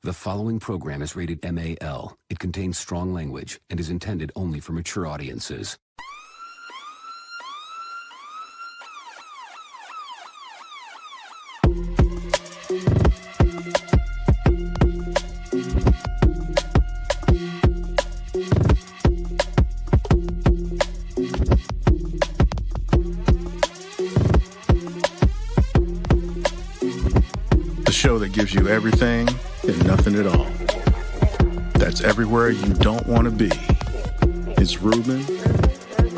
The following program is rated MAL. It contains strong language and is intended only for mature audiences. The show that gives you everything and nothing at all. That's everywhere you don't want to be. It's Ruben,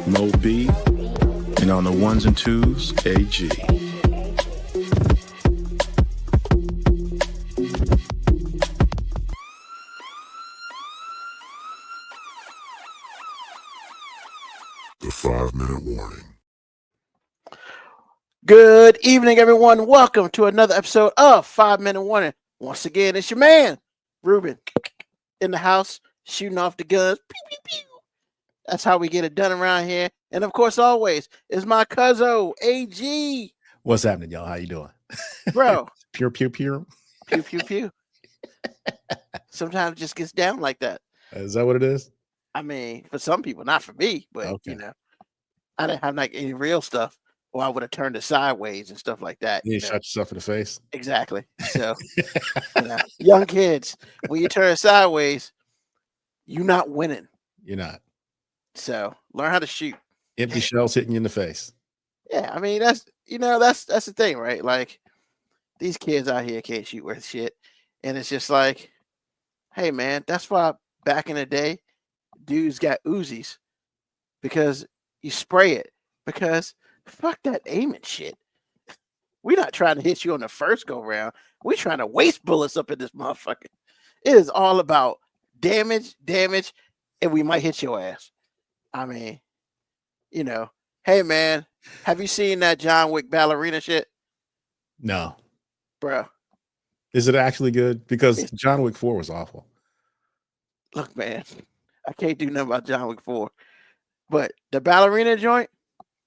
Mo B, and on the ones and twos, AG. The 5-minute warning. Good evening, everyone. Welcome to another episode of 5-Minute Warning. Once again, it's your man, Ruben, in the house, shooting off the guns. Pew, pew, pew. That's how we get it done around here. And of course, always, is my cousin, AG. What's happening, y'all? How you doing? Bro. Pew, pew, pew. Pew, pew, pew. Sometimes it just gets down like that. Is that what it is? I mean, for some people, not for me, but, Okay. you know, I didn't have like any real stuff, or I would have turned it sideways and stuff like that. You know? shot yourself in the face? Exactly. So, young kids, when you turn sideways, you're not winning. You're not. So learn how to shoot. Empty shells hitting you in the face. Yeah, I mean that's the thing, right? Like these kids out here can't shoot worth shit, and it's just like, hey man, that's why back in the day, dudes got Uzis because you spray it. Because fuck that aiming shit. We're not trying to hit you on the first go round. We're trying to waste bullets up in this motherfucker. It is all about damage, and we might hit your ass. I mean, hey man, have you seen that John Wick ballerina shit? No. Bro. Is it actually good? Because John Wick 4 was awful. Look, man, I can't do nothing about John Wick 4. But the ballerina joint,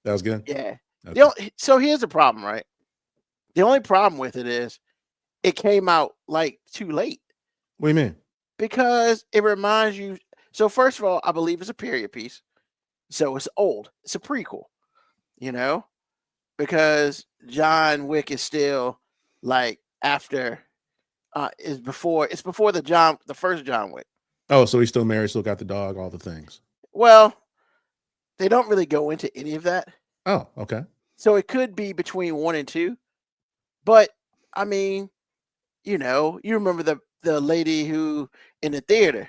That was good? yeah. Okay. So here's the problem, right? The only problem with it is it came out like too late. What do you mean? Because it reminds you. So first of all, I believe it's a period piece. So it's old. It's a prequel, because John Wick is still like after it's before the first John Wick. Oh, so he's still married, still got the dog, all the things. Well, they don't really go into any of that. Oh, okay. So it could be between 1 and 2. But I mean, you remember the lady who in the theater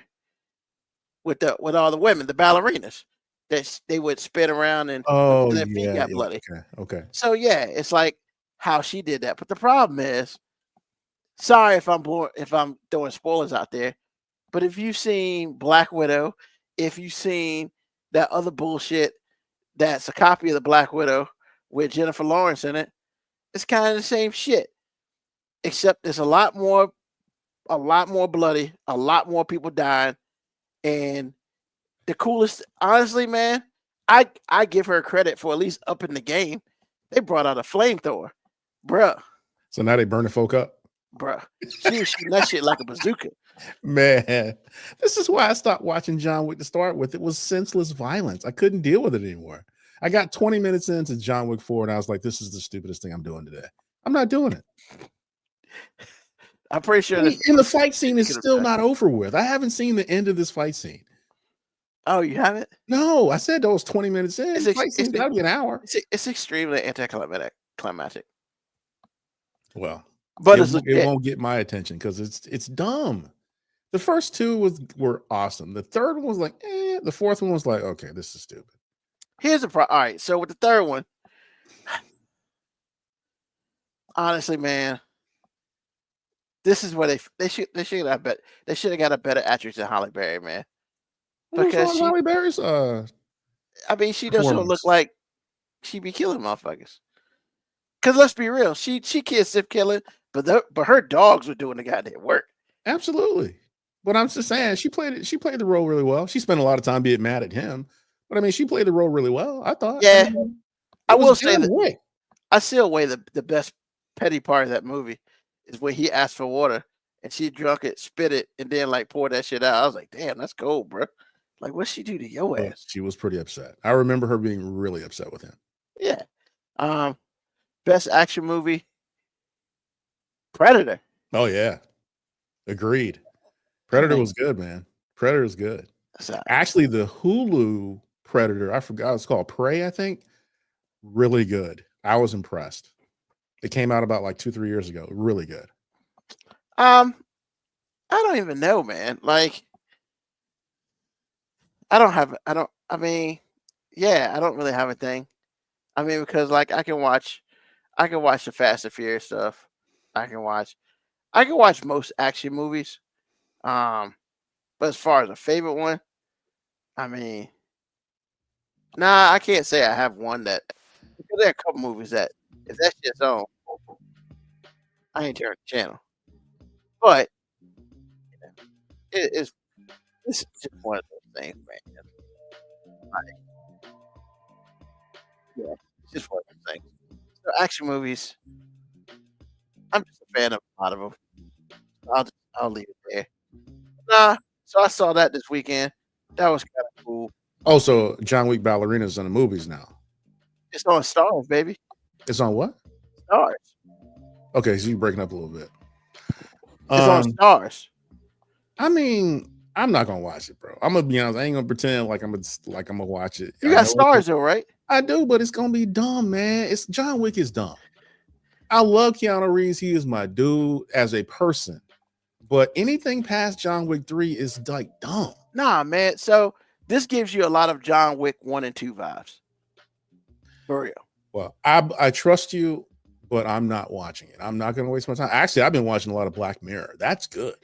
with all the women, the ballerinas, that they would spin around and their feet got bloody. Okay. So yeah, it's like how she did that. But the problem is, sorry if I'm throwing spoilers out there, but if you've seen Black Widow, if you've seen that other bullshit that's a copy of the Black Widow with Jennifer Lawrence in it, it's kind of the same shit, except there's a lot more bloody, a lot more people dying, and the coolest, honestly, man, I give her credit for at least upping the game. They brought out a flamethrower, bruh. So now they burning folk up? Bruh. She was shooting that shit like a bazooka. Man, this is why I stopped watching John Wick to start with. It was senseless violence. I couldn't deal with it anymore. I got 20 minutes into John Wick 4 and I was like, this is the stupidest thing I'm doing today. I'm not doing it. I'm pretty sure. And the fight scene is still not over with. I haven't seen the end of this fight scene. Oh, you haven't? No, I said those 20 minutes in. The fight scene's got to be an hour. It's extremely anticlimactic. Well, but it won't get my attention because it's dumb. The first two were awesome. The third one was like, The fourth one was like, okay, this is stupid. Here's the problem. All right, so with the third one, honestly, man, this is where they should have got a better actress than Halle Berry, man. Because Halle Berry's I mean, she doesn't look like she be killing motherfuckers. Because let's be real, she can't stiff killing, but her dogs were doing the goddamn work. Absolutely. But I'm just saying, she played the role really well. She spent a lot of time being mad at him, but I mean, she played the role really well, I thought. Yeah, I will say that way. I still weigh the best petty part of that movie is when he asked for water and she drunk it, spit it, and then like pour that shit out. I was like, damn, that's cold, bro. Like, what'd she do to your Well, ass? she was pretty upset. I remember her being really upset with him. Yeah. Best action movie, Predator. Oh yeah, agreed. Predator was good, man. Predator is good. Actually, the Hulu Predator, I forgot it's called Prey, I think. Really good. I was impressed. It came out about like 2-3 years ago. Really good. I don't even know, man. Like, I don't really have a thing. I mean, because like I can watch the Fast and Furious stuff. I can watch most action movies. But as far as a favorite one, I mean, nah, I can't say I have one that, because there are a couple movies that if that shit's on, I ain't turning the channel. But it's just one of those things, man. Like, yeah, it's just one of those things. So action movies, I'm just a fan of a lot of them. I'll leave it there. Nah, so I saw that this weekend. That was kind of cool. Oh, so John Wick Ballerina's in the movies now. It's on Stars, baby. It's on what? Stars. Okay, so you're breaking up a little bit. It's on Stars. I mean, I'm not gonna watch it, bro. I'm gonna be honest. I ain't gonna pretend like I'm gonna watch it. You got Stars though, right? I do, but it's gonna be dumb, man. It's John Wick is dumb. I love Keanu Reeves. He is my dude as a person, but anything past John Wick 3 is like dumb. Nah, man. So this gives you a lot of John Wick 1 and 2 vibes. For real. Well, I trust you, but I'm not watching it. I'm not gonna waste my time. Actually, I've been watching a lot of Black Mirror. That's good.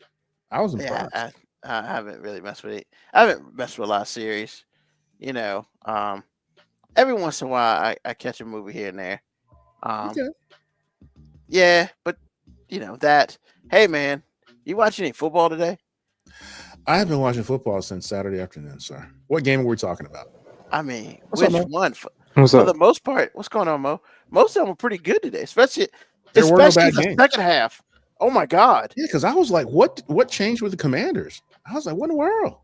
I was impressed. Yeah, I haven't really messed with it. I haven't messed with a lot of series. You know, every once in a while I catch a movie here and there. Okay. Yeah, but you know that. Hey, man, you watch any football today? I have been watching football since Saturday afternoon, sir. What game are we talking about? I mean, What's which up, one? What's For up? the most part, what's going on, Mo? Most of them were pretty good today, especially There were no bad the games. second half. Oh my God! Yeah, because I was like, what changed with the Commanders? I was like, what in the world?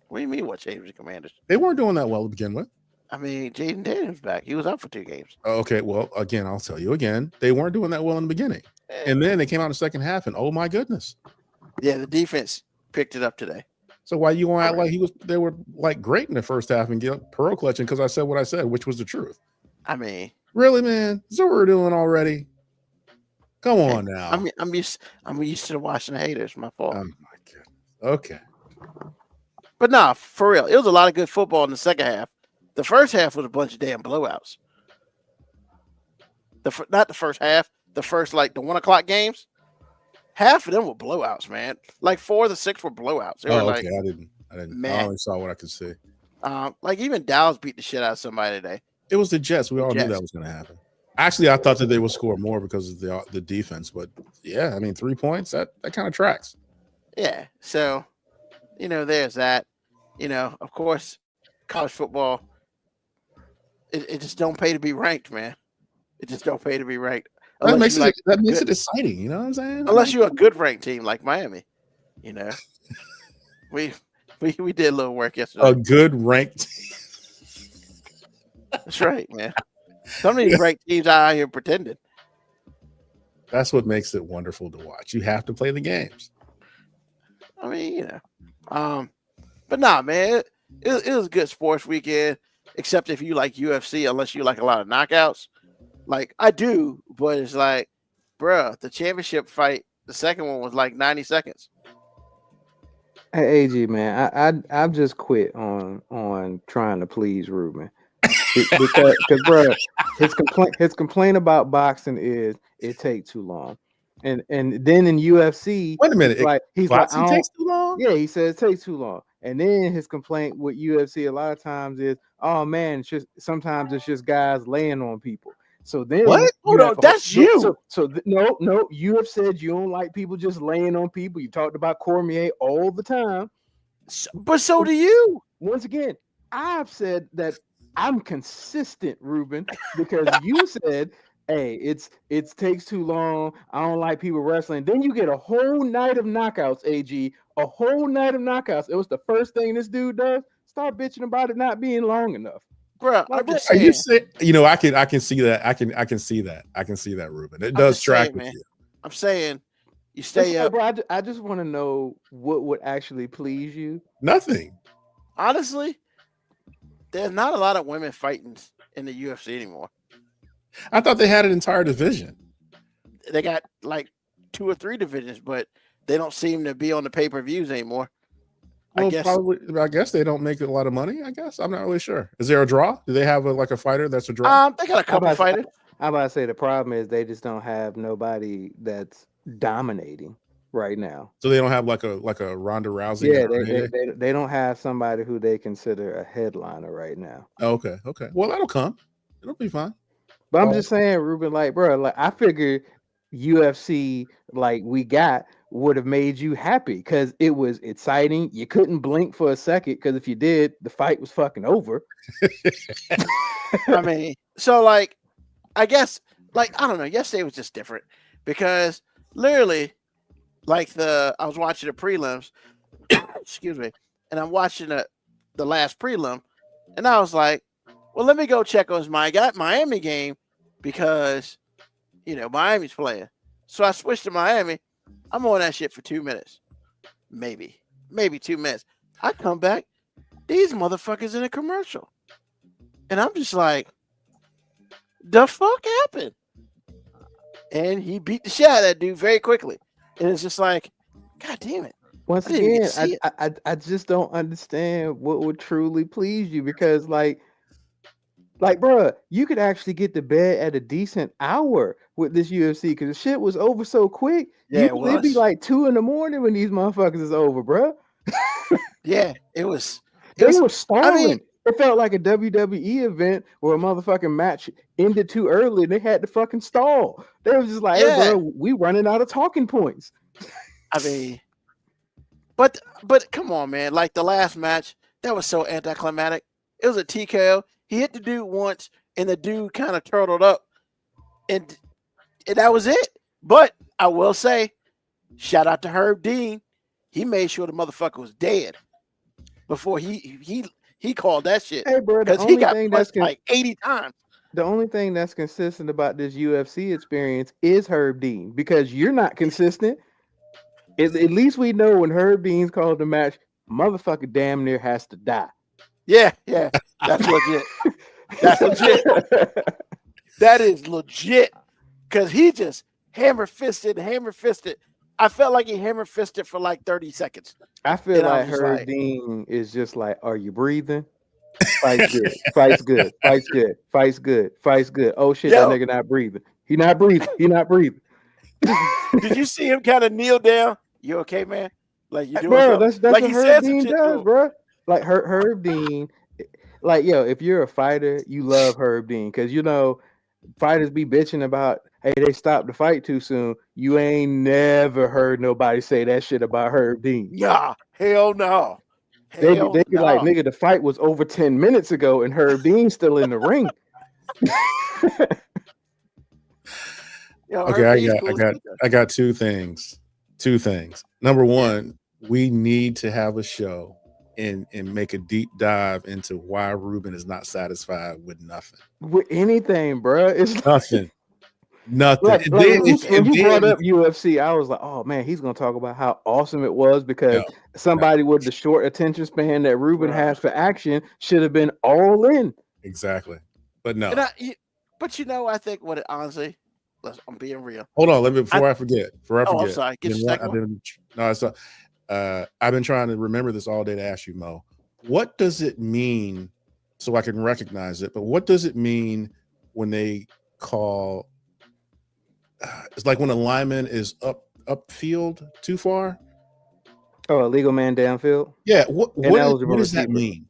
What do you mean? What changed with the Commanders? They weren't doing that well to begin with. I mean, Jaden Daniels back. He was out for 2 games. Okay, well, again, I'll tell you again, they weren't doing that well in the beginning. And then they came out in the second half, and oh my goodness. Yeah, the defense picked it up today. So why you want to act like they were like great in the first half and get pearl clutching because I said what I said, which was the truth. I mean, really, man? Is that what we're doing already? Come on now. I'm used to watching the haters. My fault. Oh my goodness. Okay. But nah, for real, it was a lot of good football in the second half. The first half was a bunch of damn blowouts. Not the first half. The first like the 1 o'clock games. Half of them were blowouts, man. Like 4 of the 6 were blowouts. They were okay. Like, I didn't. Man. I only saw what I could see. Like even Dallas beat the shit out of somebody today. It was the Jets. We all knew that was going to happen. Actually, I thought that they would score more because of the defense. But yeah, I mean, 3 points, that kind of tracks. Yeah. So, there's that. Of course, college football, it just don't pay to be ranked, man. It just don't pay to be ranked. That makes it exciting. You know what I'm saying? Unless you're a good ranked team like Miami. We did a little work yesterday. A good ranked team. That's right, man. Some of these ranked teams out here pretending. That's what makes it wonderful to watch. You have to play the games. I mean, but nah, man, it was a good sports weekend, except if you like UFC, unless you like a lot of knockouts. Like I do, but it's like, bruh, the championship fight, the second one was like 90 seconds. Hey, AG, man, I've just quit on trying to please Ruben because bro, his complaint about boxing is it takes too long, and then in UFC, wait a minute, he's boxing like, takes too long. Yeah, he says it takes too long, and then his complaint with UFC a lot of times is, oh man, sometimes it's just guys laying on people. So then what? Hold on, that's you. No, you have said you don't like people just laying on people. You talked about Cormier all the time. But so do you. Once again, I've said that I'm consistent, Ruben, because you said hey, it takes too long. I don't like people wrestling. Then you get a whole night of knockouts, AG. A whole night of knockouts. It was the first thing this dude does. Start bitching about it not being long enough. Bro, Like, I'm just Are you saying. saying, I can see that. I can see that. I can see that, Ruben. It I'm does just track saying, with man. you. I'm saying you it's stay like, up. bro, I just want to know what would actually please you. Nothing. Honestly, there's not a lot of women fighting in the UFC anymore. I thought they had an entire division. They got like 2 or 3 divisions, but they don't seem to be on the pay-per-views anymore. Well, I guess they don't make a lot of money. I guess I'm not really sure. Is there a draw? Do they have a fighter that's a draw? They got a couple fighters. I'm about to say the problem is they just don't have nobody that's dominating right now. So they don't have like a Ronda Rousey. Yeah, they don't have somebody who they consider a headliner right now. Oh, okay. Well, that'll come. It'll be fine. But I'm just saying, Ruben, like, bro, like I figured UFC like we got would have made you happy because it was exciting. You couldn't blink for a second because if you did, the fight was fucking over. I mean, so like, I guess, like, I don't know. Yesterday was just different because literally, like I was watching the prelims, excuse me, and I'm watching the last prelim, and I was like, well, let me go check on my Miami game because, Miami's playing. So I switched to Miami. I'm on that shit for 2 minutes. Maybe 2 minutes. I come back. These motherfuckers in a commercial. And I'm just like, the fuck happened? And he beat the shit out of that dude very quickly. And it's just like, God damn it. Once again, I just don't understand what would truly please you because like, bro, you could actually get to bed at a decent hour with this UFC because the shit was over so quick. Yeah, it'd be like 2 a.m. when these motherfuckers is over, bro. Yeah, it was. They were stalling. I mean, it felt like a WWE event where a motherfucking match ended too early and they had to fucking stall. They was just like, hey, bro, we running out of talking points. I mean, but come on, man. Like the last match, that was so anticlimactic. It was a TKO. He hit the dude once, and the dude kind of turtled up, and that was it. But I will say, shout out to Herb Dean. He made sure the motherfucker was dead before he called that shit. Hey, bro, because he got punched like 80 times. The only thing that's consistent about this UFC experience is Herb Dean because you're not consistent. At least we know when Herb Dean's called the match, motherfucker damn near has to die. Yeah, that's legit. That's legit. That is legit. Because he just hammer fisted. I felt like he hammer fisted for like 30 seconds. I feel like Herb Dean is just like, are you breathing? Fight's good. Fight's good. Fight's good. Fight's good. Fight's good. Oh shit, that nigga not breathing. He not breathing. Did you see him kind of kneel down? You okay, man? Like you doing bro, something? That's like what Herb Dean does, bro. Like Herb Dean, like if you're a fighter, you love Herb Dean because fighters be bitching about, hey, they stopped the fight too soon. You ain't never heard nobody say that shit about Herb Dean. Yeah, hell no. They be like, nigga, the fight was over 10 minutes ago and Herb Dean's still in the ring. Okay, I got two things. Number one, we need to have a show and make a deep dive into why Ruben is not satisfied with nothing. With anything, bro. It's nothing. Nothing. Like, when you brought up UFC, I was like, oh man, he's gonna talk about how awesome it was because somebody with the short attention span that Ruben has for action should have been all in. Exactly. But no. I think what it honestly, I'm being real. Hold on, before I forget. I'm sorry. Get your second one. I've been trying to remember this all day to ask you, Mo. What does it mean, so I can recognize it, but what does it mean when they call it's like when a lineman is upfield too far? Oh, a legal man downfield? Yeah. What does that mean?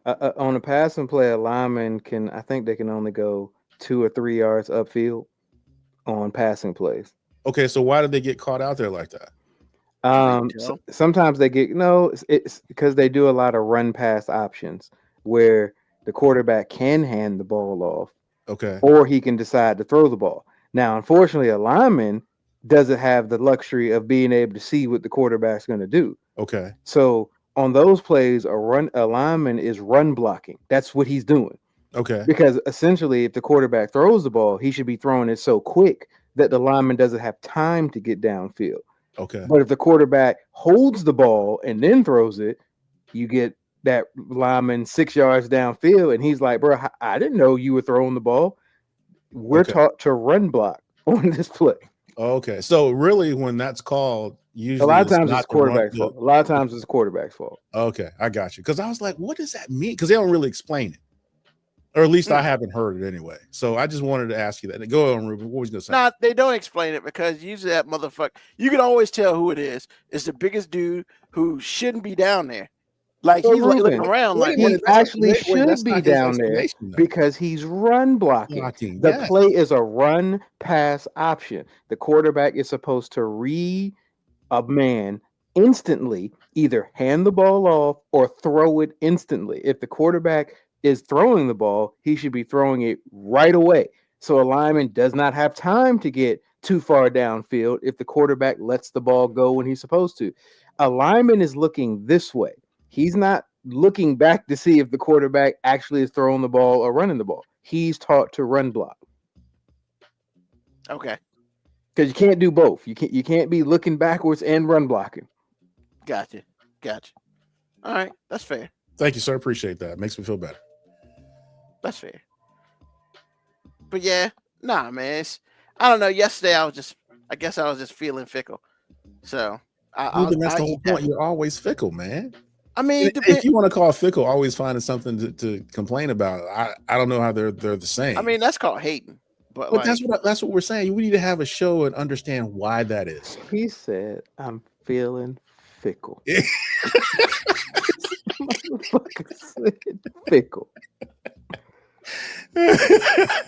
On a passing play, a lineman I think they can only go 2 or 3 yards upfield on passing plays. Okay, so why did they get caught out there like that? Sometimes they get it's because they do a lot of run pass options where the quarterback can hand the ball off Okay. or he can decide to throw the ball. Now, unfortunately, a lineman doesn't have the luxury of being able to see what the quarterback's going to do. Okay. So on those plays, a lineman is run blocking. That's what he's doing. Okay. Because essentially, if the quarterback throws the ball, he should be throwing it so quick that the lineman doesn't have time to get downfield. Okay. But if the quarterback holds the ball and then throws it, you get that lineman 6 yards downfield, and he's like, bro, I didn't know you were throwing the ball. We're taught to run block on this play. Okay. So really, when that's called, usually a lot of times it's not quarterback's fault. A lot of times it's quarterback's fault. Okay, I got you. Because I was like, what does that mean? Because they don't really explain it. Or at least I haven't heard it anyway. So I just wanted to ask you that. Go on, Ruben. What was you going to say? Nah, they don't explain it because usually that motherfucker, you can always tell who it is. It's the biggest dude who shouldn't be down there. Like he's like looking around like he actually should be down there because he's run blocking. The play is a run pass option. The quarterback is supposed to read a man instantly, either hand the ball off or throw it instantly. If the quarterback is throwing the ball, he should be throwing it right away. So a lineman does not have time to get too far downfield if the quarterback lets the ball go when he's supposed to. A lineman is looking this way. He's not looking back to see if the quarterback actually is throwing the ball or running the ball. He's taught to run block. Okay. Because you can't do both. You can't be looking backwards and run blocking. Gotcha. All right, that's fair. Thank you, sir. Appreciate that. Makes me feel better. That's fair. But yeah, nah, man. I don't know. Yesterday I guess I was just feeling fickle. So that's the whole point. You're always fickle, man. I mean, if you want to call fickle, always finding something to complain about. I don't know how they're the same. I mean, that's called hating. But like, that's what we're saying. We need to have a show and understand why that is. He said, "I'm feeling fickle." Motherfucker said fickle.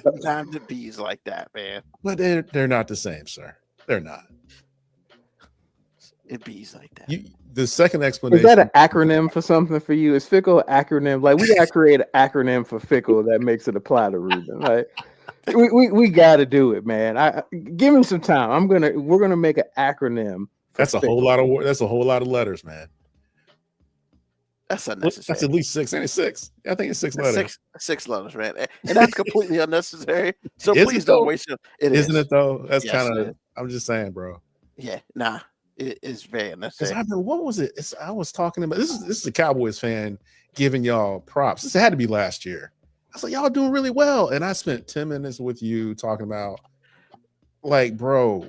Sometimes it bees like that, man. But they're not the same, sir. They're not. It bees like that. The second explanation. Is that an acronym for something for you? Is fickle an acronym? Like we gotta create an acronym for fickle that makes it apply to Ruben. Like we gotta do it, man. Give me some time. We're gonna make an acronym. That's a whole lot of letters, man. That's unnecessary. That's at least 6. Ain't it 6? I think it's 6 letters. Six letters, man. And that's completely unnecessary. So please don't waste it. Isn't it though? That's Yes, kind of. I'm just saying, bro. Yeah, nah. It is very unnecessary. What was it? I was talking about this is a Cowboys fan giving y'all props. This had to be last year. I was like, y'all doing really well. And I spent 10 minutes with you talking about, like, bro,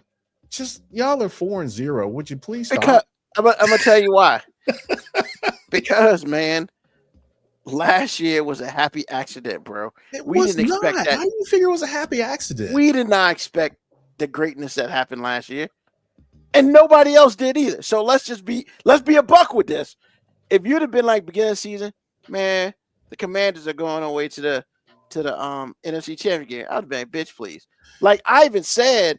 just y'all are 4-0. Would you please stop? Because, I'm gonna tell you why. Because, man, last year was a happy accident, bro. We didn't expect that. How do you figure it was a happy accident? We did not expect the greatness that happened last year. And nobody else did either. So let's be a buck with this. If you'd have been like beginning of season, man, the Commanders are going away to the NFC Championship game, I'd have been, bitch, please. Like I even said,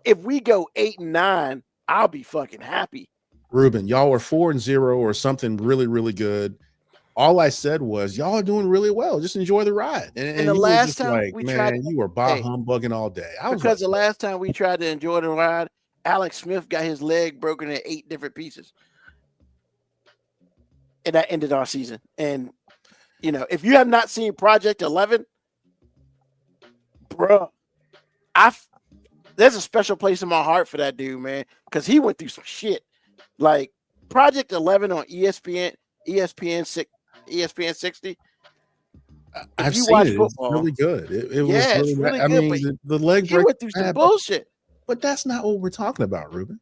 if we go 8-9, I'll be fucking happy. Ruben, y'all were 4-0 or something really, really good. All I said was y'all are doing really well. Just enjoy the ride. And the last time we tried, you were humbugging all day. Because the last time we tried to enjoy the ride, Alex Smith got his leg broken in 8 different pieces. And that ended our season. And, you know, if you have not seen Project 11, bro, there's a special place in my heart for that dude, man, because he went through some shit. Like Project 11 on ESPN 60. I've seen it. Football, it's really good. It was really good. I mean, the leg break. He went through some bullshit. But that's not what we're talking about, Ruben.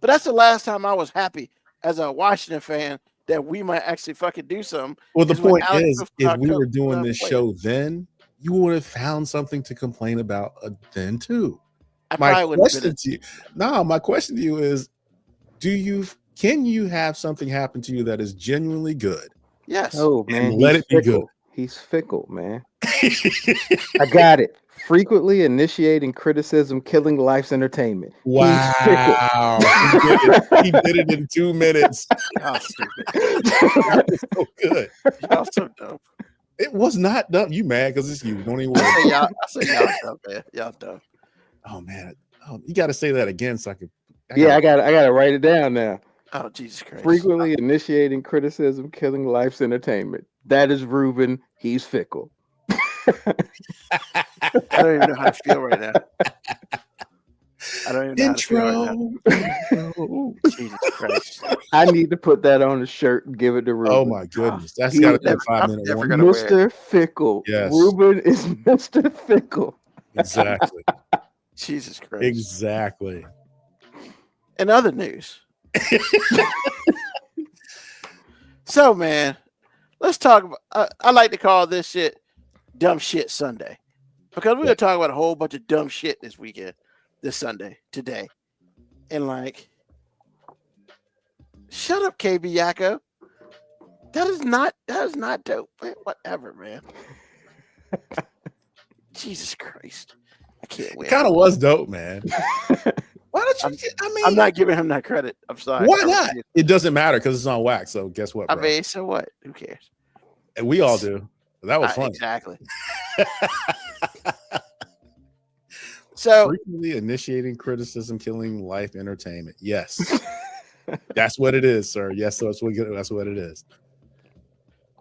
But that's the last time I was happy as a Washington fan that we might actually fucking do something. Well, the point is, if we were doing this show then, you would have found something to complain about then too. My question to you is, can you have something happen to you that is genuinely good? Yes. Oh man, and let it be good. He's fickle, man. I got it. Frequently initiating criticism, killing life's entertainment. Wow. He did it in 2 minutes. Y'all stupid. That was so good. Y'all so dope. It was not dumb. You mad because it's you. Don't even I worry. say y'all dumb, man. Y'all dumb. Oh man. You got to say that again so I can. I gotta write it down now. Oh, Jesus Christ. Frequently initiating criticism, killing life's entertainment. That is Ruben. He's fickle. I don't even know how to feel right now. I don't even know how to feel right now. Jesus Christ. I need to put that on a shirt and give it to Ruben. Oh my goodness. That's got to be a 5-minute never warning. gonna wear it. Mr. Fickle. Yes. Ruben is Mr. Fickle. Exactly. Jesus Christ. Exactly. In other news. So, man, let's talk about. I like to call this shit Dumb Shit Sunday because we're going to talk about a whole bunch of dumb shit this weekend, this Sunday, today. And, like, shut up, KB Yakko. That is not dope, man. Whatever, man. Jesus Christ. I can't wait. It kind of was dope, man. Why don't you? I'm not giving him that credit. I'm sorry. Why not? It doesn't matter because it's on wax. So guess what? I Bro? mean, so what? Who cares? And we all do. That was fun. Exactly. So frequently initiating criticism, killing life entertainment. Yes, that's what it is, sir. Yes, that's what it is.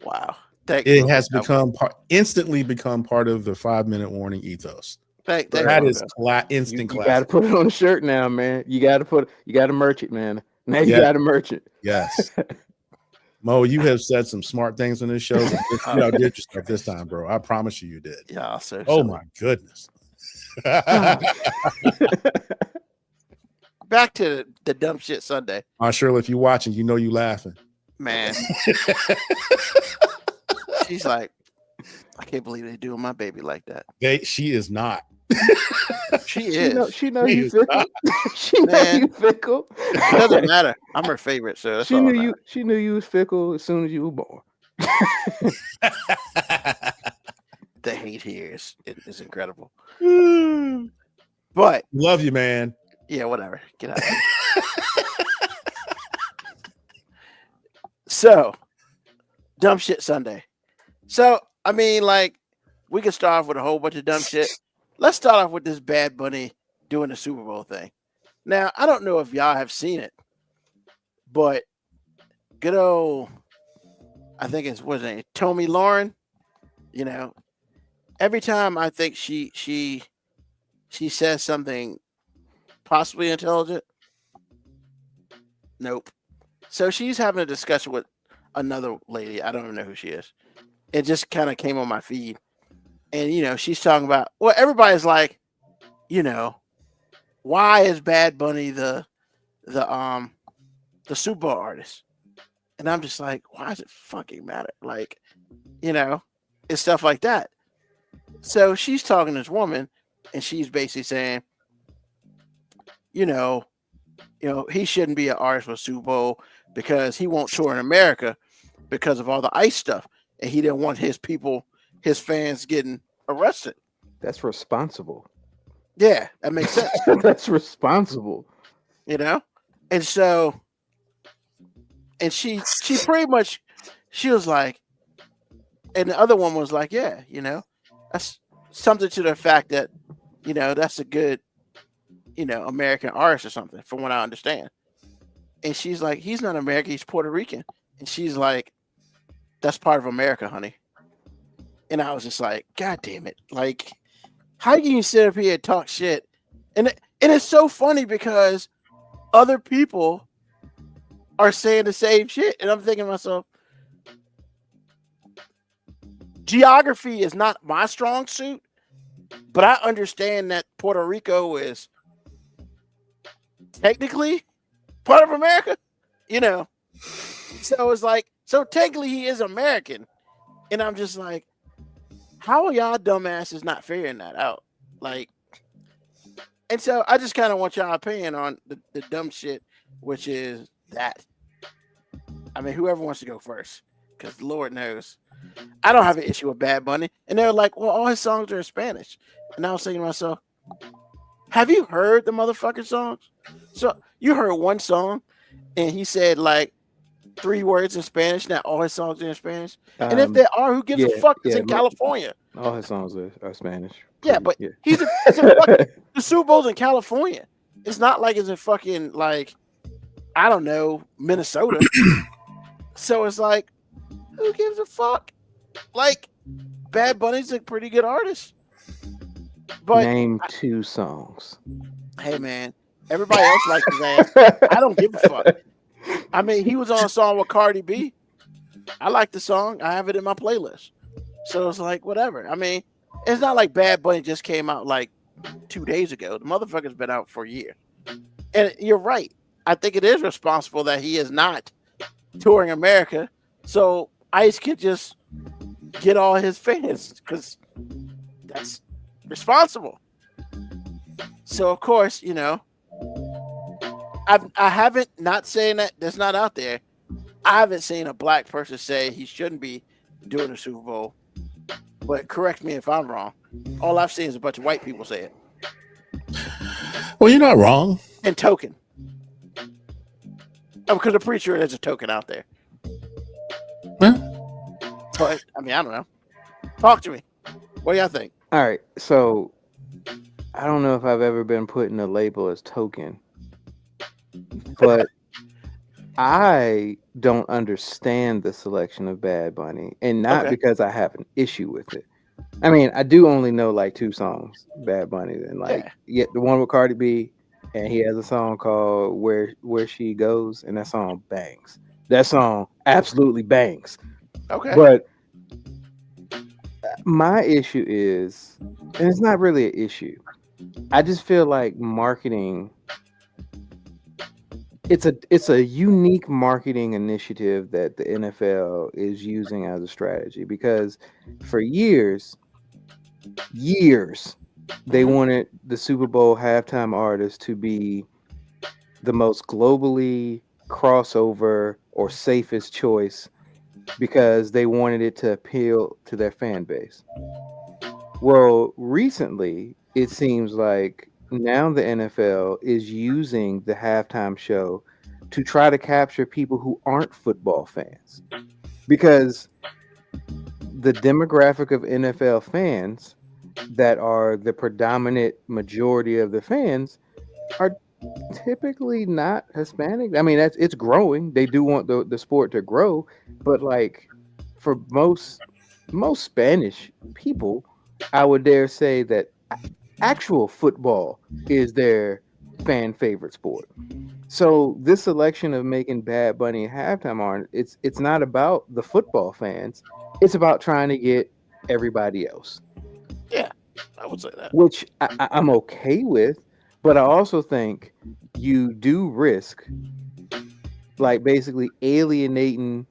Wow. It has instantly become part of the 5-minute warning ethos. That is instant class. You got to put it on the shirt now, man. You got to merch it, man. Now you got to merch it. Yes. Mo, you have said some smart things on this show. You did your stuff this time, bro. I promise you did. Yeah. So oh my goodness. Back to the dumb shit Sunday. Shirley, if you're watching, you know you laughing. Man. She's like, I can't believe they're doing my baby like that. She is not. She is. She knows you fickle. She knows you fickle. It doesn't matter. I'm her favorite, so that's she knew you was fickle as soon as you were born. The hate here is incredible. But love you, man. Yeah, whatever. Get out of here. So, dumb shit Sunday. So, I mean, like, we can start off with a whole bunch of dumb shit. Let's start off with this Bad Bunny doing the Super Bowl thing. Now, I don't know if y'all have seen it, but good old, I think it's, what's her name, Tommy Lauren, every time I think she says something possibly intelligent, nope. So she's having a discussion with another lady. I don't even know who she is. It just kind of came on my feed. And, she's talking about, well, everybody's like, why is Bad Bunny the Super Bowl artist? And I'm just like, why does it fucking matter? Like, it's stuff like that. So she's talking to this woman and she's basically saying, he shouldn't be an artist for Super Bowl because he won't tour in America because of all the ICE stuff. And he didn't want his fans getting arrested. That's responsible. Yeah, that makes sense. That's responsible. And so, and she pretty much, she was like, and the other one was like, yeah, that's something to the fact that, that's a good, American artist or something, from what I understand. And she's like, he's not American, he's Puerto Rican. And she's like, that's part of America, honey. And I was just like, God damn it. Like, how can you sit up here and talk shit? And it's so funny because other people are saying the same shit. And I'm thinking to myself, geography is not my strong suit, but I understand that Puerto Rico is technically part of America, So it's like, so technically he is American. And I'm just like, how are y'all dumbasses not figuring that out? Like, and so I just kind of want y'all opinion on the dumb shit, which is that. I mean, whoever wants to go first, because Lord knows. I don't have an issue with Bad Bunny. And they're like, well, all his songs are in Spanish. And I was thinking to myself, have you heard the motherfucking songs? So you heard one song and he said, like, 3 words in Spanish. Not all his songs are in Spanish. And if there are, who gives a fuck? It's in California. All his songs are Spanish. Yeah, but he's in fucking, the Super Bowl's in California. It's not like it's in fucking like, I don't know, Minnesota. So it's like, who gives a fuck? Like, Bad Bunny's a pretty good artist. But name 2 songs. Hey man, everybody else likes his ass. I don't give a fuck. I mean, he was on a song with Cardi B. I like the song. I have it in my playlist. So it's like, whatever. I mean, it's not like Bad Bunny just came out like 2 days ago. The motherfucker's been out for a year. And you're right. I think it is responsible that he is not touring America. So Ice can just get all his fans because that's responsible. So of course, you know, I haven't, not saying that that's not out there. I haven't seen a black person say he shouldn't be doing the Super Bowl. But correct me if I'm wrong. All I've seen is a bunch of white people say it. Well, you're not wrong. And token. Because I'm pretty sure there's a token out there. Well, but I mean, I don't know. Talk to me. What do y'all think? All right, so I don't know if I've ever been put in a label as token, but I don't understand the selection of Bad Bunny, and not because I have an issue with it. I mean, I do only know like 2 songs, Bad Bunny, and like the one with Cardi B, and he has a song called "Where She Goes," and that song bangs. That song absolutely bangs. Okay, but my issue is, and it's not really an issue, I just feel like marketing. It's a unique marketing initiative that the NFL is using as a strategy, because for years they wanted the Super Bowl halftime artist to be the most globally crossover or safest choice because they wanted it to appeal to their fan base. Well, recently it seems like now the NFL is using the halftime show to try to capture people who aren't football fans, because the demographic of NFL fans that are the predominant majority of the fans are typically not Hispanic. I mean, it's growing. They do want the sport to grow, but like for most Spanish people, I would dare say that actual football is their fan favorite sport. So this selection of making Bad Bunny halftime art, it's not about the football fans. It's about trying to get everybody else. Yeah, I would say that. Which I'm okay with, but I also think you do risk like basically alienating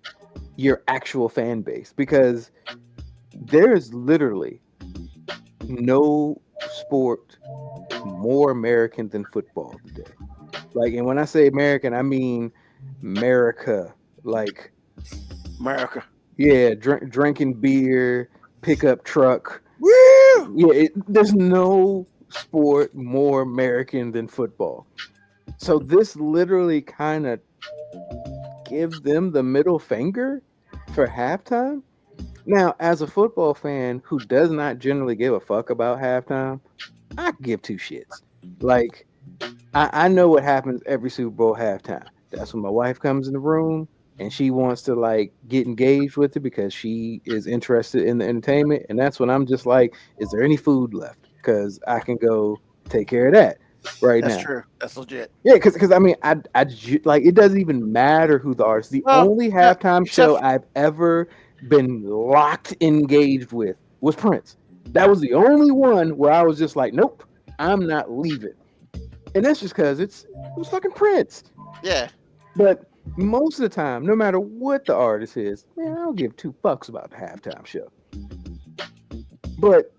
your actual fan base, because there's literally no sport more American than football today. Like, and when I say American, I mean America. Like America. Yeah, drinking beer, pickup truck. Woo! Yeah, there's no sport more American than football. So this literally kind of gives them the middle finger for halftime. Now, as a football fan who does not generally give a fuck about halftime, I give 2 shits. Like, I know what happens every Super Bowl halftime. That's when my wife comes in the room and she wants to like get engaged with it because she is interested in the entertainment. And that's when I'm just like, is there any food left? Because I can go take care of that right now. That's true. That's legit. Yeah, because I mean, I like, it doesn't even matter who the artist. The only halftime show I've ever been locked engaged with was Prince. That was the only one where I was just like, nope, I'm not leaving. And that's just because it was fucking Prince. Yeah. But most of the time, no matter what the artist is, man, I don't give 2 fucks about the halftime show. But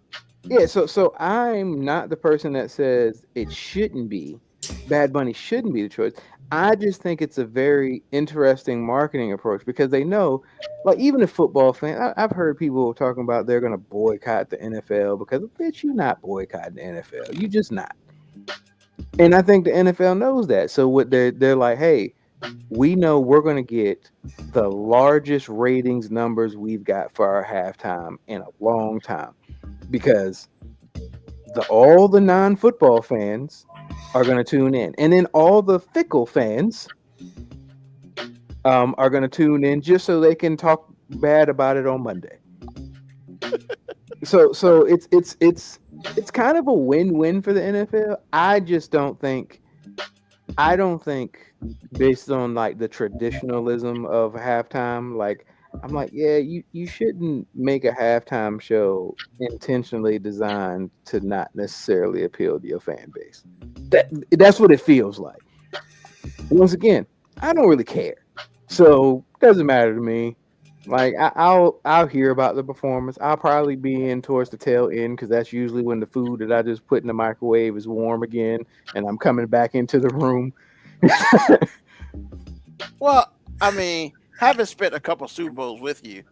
yeah, so I'm not the person that says it shouldn't be. Bad Bunny shouldn't be the choice. I just think it's a very interesting marketing approach, because they know, like, even a football fan, I've heard people talking about they're going to boycott the NFL because, bitch, you're not boycotting the NFL. You just not. And I think the NFL knows that. So what they're like, hey, we know we're going to get the largest ratings numbers we've got for our halftime in a long time, because all the non-football fans are going to tune in, and then all the fickle fans are going to tune in just so they can talk bad about it on Monday. So it's kind of a win-win for the NFL. I don't think based on like the traditionalism of halftime, like I'm like, yeah, you shouldn't make a halftime show intentionally designed to not necessarily appeal to your fan base. That's what it feels like. Once again, I don't really care, so it doesn't matter to me. Like I'll hear about the performance. I'll probably be in towards the tail end because that's usually when the food that I just put in the microwave is warm again, and I'm coming back into the room. Well, I mean, having spent a couple Super Bowls with you,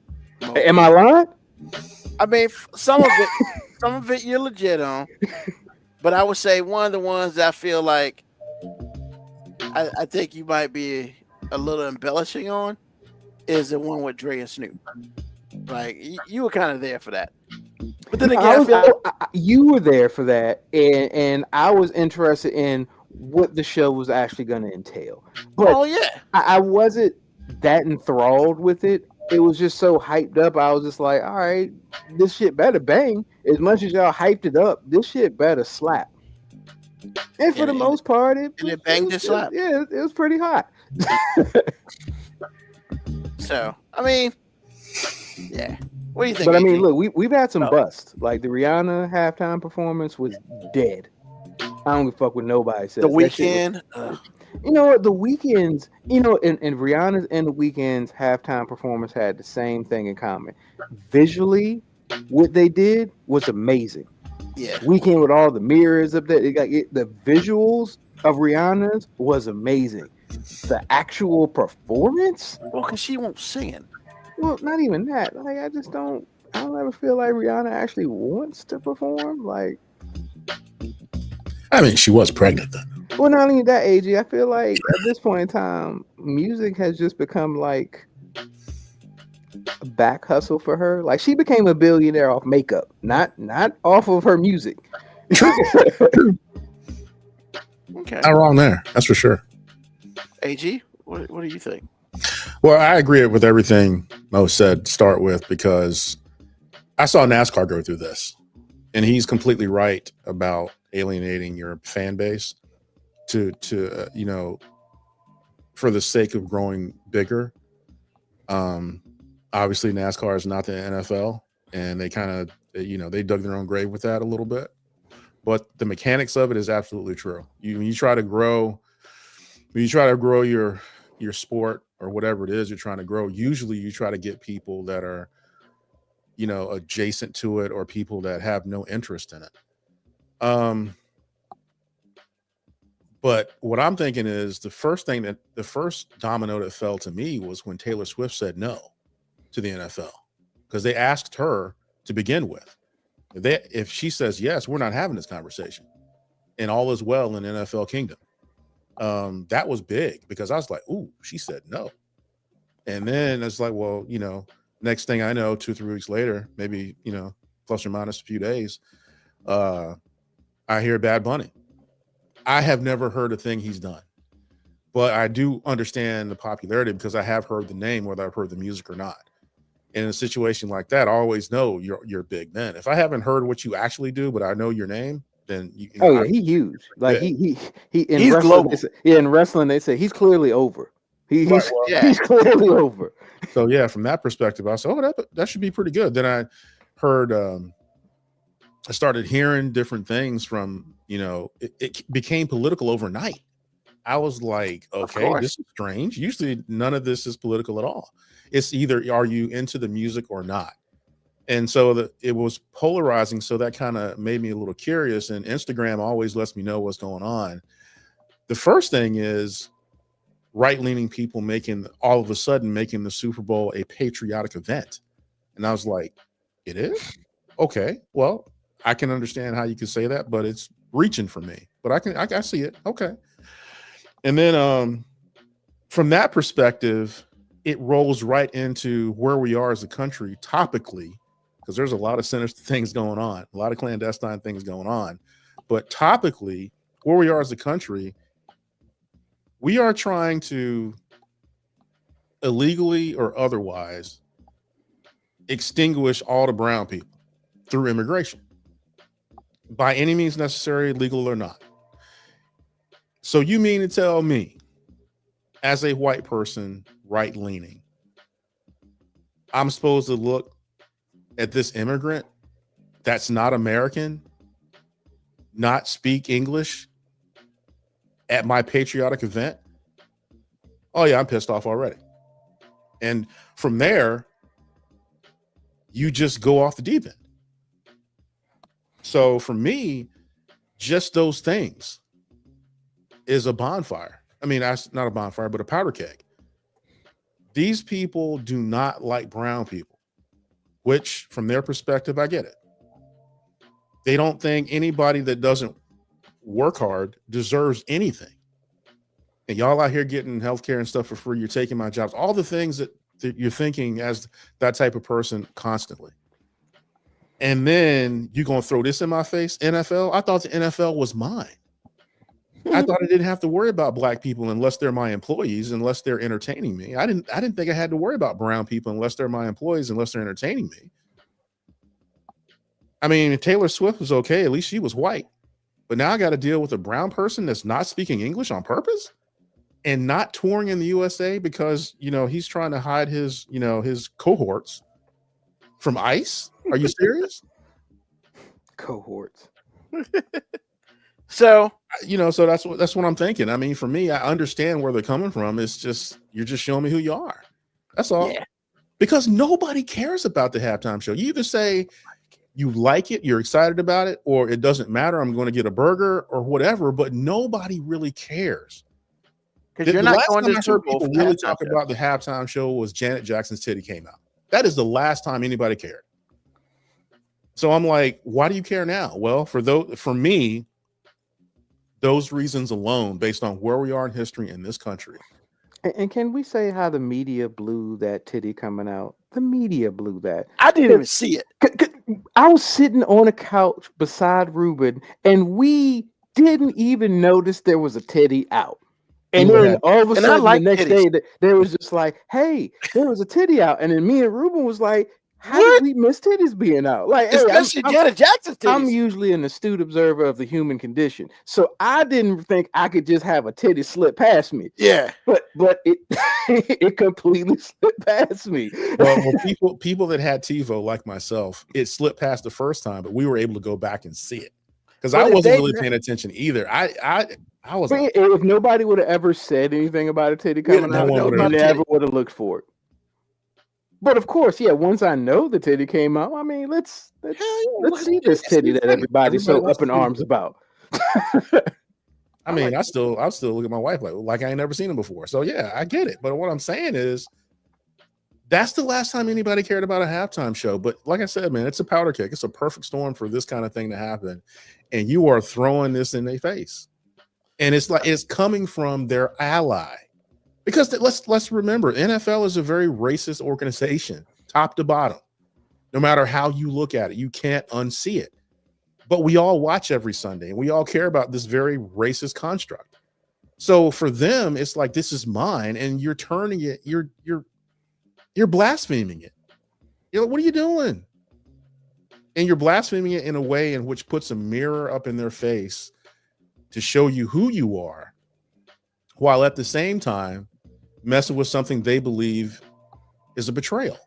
Am I lying? I mean, some of it you're legit on, but I would say one of the ones that I feel like I think you might be a little embellishing on is the one with Dre and Snoop. Like you were kind of there for that, but then again, you were there for that, and I was interested in what the show was actually going to entail. But I wasn't that enthralled with it. It was just so hyped up. I was just like, all right, this shit better bang. As much as y'all hyped it up, this shit better slap. And for the most part, it banged and slap. Yeah, it was pretty hot. So, I mean, yeah. What do you think? But I mean, look, we've had some busts. Like the Rihanna halftime performance was dead. I don't give a fuck what nobody says. The Weeknd. You know what? The Weeknd's, and Rihanna's and the Weeknd's halftime performance had the same thing in common. Visually, what they did was amazing. Yeah. Weeknd with all the mirrors up there. The visuals of Rihanna's was amazing. The actual performance? Well, because she won't sing. Well, not even that. Like, I don't ever feel like Rihanna actually wants to perform. Like, I mean, she was pregnant then. Well, not only that, AG, I feel like at this point in time, music has just become like a back hustle for her. Like, she became a billionaire off makeup, not off of her music. Okay. Not wrong there. That's for sure. AG, what do you think? Well, I agree with everything Mo said to start with, because I saw NASCAR go through this, and he's completely right about alienating your fan base to for the sake of growing bigger. Obviously NASCAR is not the NFL, and they kind of, they dug their own grave with that a little bit, but the mechanics of it is absolutely true. When you try to grow your sport or whatever it is you're trying to grow, usually you try to get people that are, adjacent to it, or people that have no interest in it. But what I'm thinking is the first domino that fell to me was when Taylor Swift said no to the NFL, because they asked her to begin with. If she says yes, we're not having this conversation, and all is well in NFL kingdom. That was big, because I was like, ooh, she said no. And then it's like, well, next thing I know, 2-3 weeks later, maybe, plus or minus a few days, I hear Bad Bunny. I have never heard a thing he's done, but I do understand the popularity because I have heard the name, whether I've heard the music or not. In a situation like that, I always know you're big then. If I haven't heard what you actually do, but I know your name, then he's huge. Like he's wrestling, global. In wrestling, they say he's clearly over. He's clearly over. So yeah, from that perspective, I said, oh, that should be pretty good. Then I heard, I started hearing different things from, it became political overnight. I was like, okay, this is strange. Usually none of this is political at all. It's either are you into the music or not. And so it was polarizing. So that kind of made me a little curious. And Instagram always lets me know what's going on. The first thing is right-leaning people all of a sudden making the Super Bowl a patriotic event. And I was like, it is? Okay, well, I can understand how you could say that, but it's reaching for me. But I see it. Okay. And then from that perspective, it rolls right into where we are as a country topically, because there's a lot of sinister things going on, a lot of clandestine things going on. But topically, where we are as a country, we are trying to illegally or otherwise extinguish all the brown people through immigration by any means necessary, legal or not. So you mean to tell me, as a white person, right leaning, I'm supposed to look at this immigrant that's not American, not speak English at my patriotic event? Oh yeah, I'm pissed off already. And from there, you just go off the deep end. So for me, just those things is a bonfire. I mean, that's not a bonfire, but a powder keg. These people do not like brown people, which from their perspective, I get it. They don't think anybody that doesn't work hard deserves anything. And y'all out here getting healthcare and stuff for free. You're taking my jobs, all the things that you're thinking as that type of person constantly. And then you're going to throw this in my face, NFL? I thought the NFL was mine. I thought I didn't have to worry about black people unless they're my employees, unless they're entertaining me. I didn't think I had to worry about brown people unless they're my employees, unless they're entertaining me. I mean, Taylor Swift was okay. At least she was white. But now I got to deal with a brown person that's not speaking English on purpose and not touring in the USA because, he's trying to hide his, his cohorts from ICE. Are you serious? Cohorts. So, so that's what I'm thinking. I mean, for me, I understand where they're coming from. It's just, you're just showing me who you are. That's all. Yeah. Because nobody cares about the halftime show. You either say you like it, you're excited about it, or it doesn't matter, I'm going to get a burger or whatever, but nobody really cares. Because you're not going to heard people really talk about the halftime show was Janet Jackson's titty came out. That is the last time anybody cared. So I'm like, why do you care now? Well, for me, those reasons alone, based on where we are in history in this country. And can we say how the media blew that titty coming out? The media blew that. I didn't even see it. I was sitting on a couch beside Ruben, and we didn't even notice there was a titty out. And then all of a sudden, the next day, there was just like, hey, there was a titty out. And then me and Ruben was like, how did we miss titties being out? Like, especially Janet Jackson's titties. I'm usually an astute observer of the human condition, so I didn't think I could just have a titty slip past me. Yeah, but it it completely slipped past me. Well, people that had TiVo like myself, it slipped past the first time, but we were able to go back and see it because I wasn't really paying attention either. I was. If nobody would have ever said anything about a titty coming out, I never would have looked for it. But of course, yeah. Once I know the titty came out, I mean, let's see this titty that everybody's so up in arms about. I mean, I'll still look at my wife like I ain't never seen him before. So yeah, I get it. But what I'm saying is, that's the last time anybody cared about a halftime show. But like I said, man, it's a powder keg. It's a perfect storm for this kind of thing to happen, and you are throwing this in their face, and it's like it's coming from their ally. Because let's remember, NFL is a very racist organization, top to bottom. No matter how you look at it, you can't unsee it. But we all watch every Sunday, and we all care about this very racist construct. So for them, it's like this is mine, and you're turning it, you're blaspheming it. What are you doing? And you're blaspheming it in a way in which puts a mirror up in their face to show you who you are, while at the same time messing with something they believe is a betrayal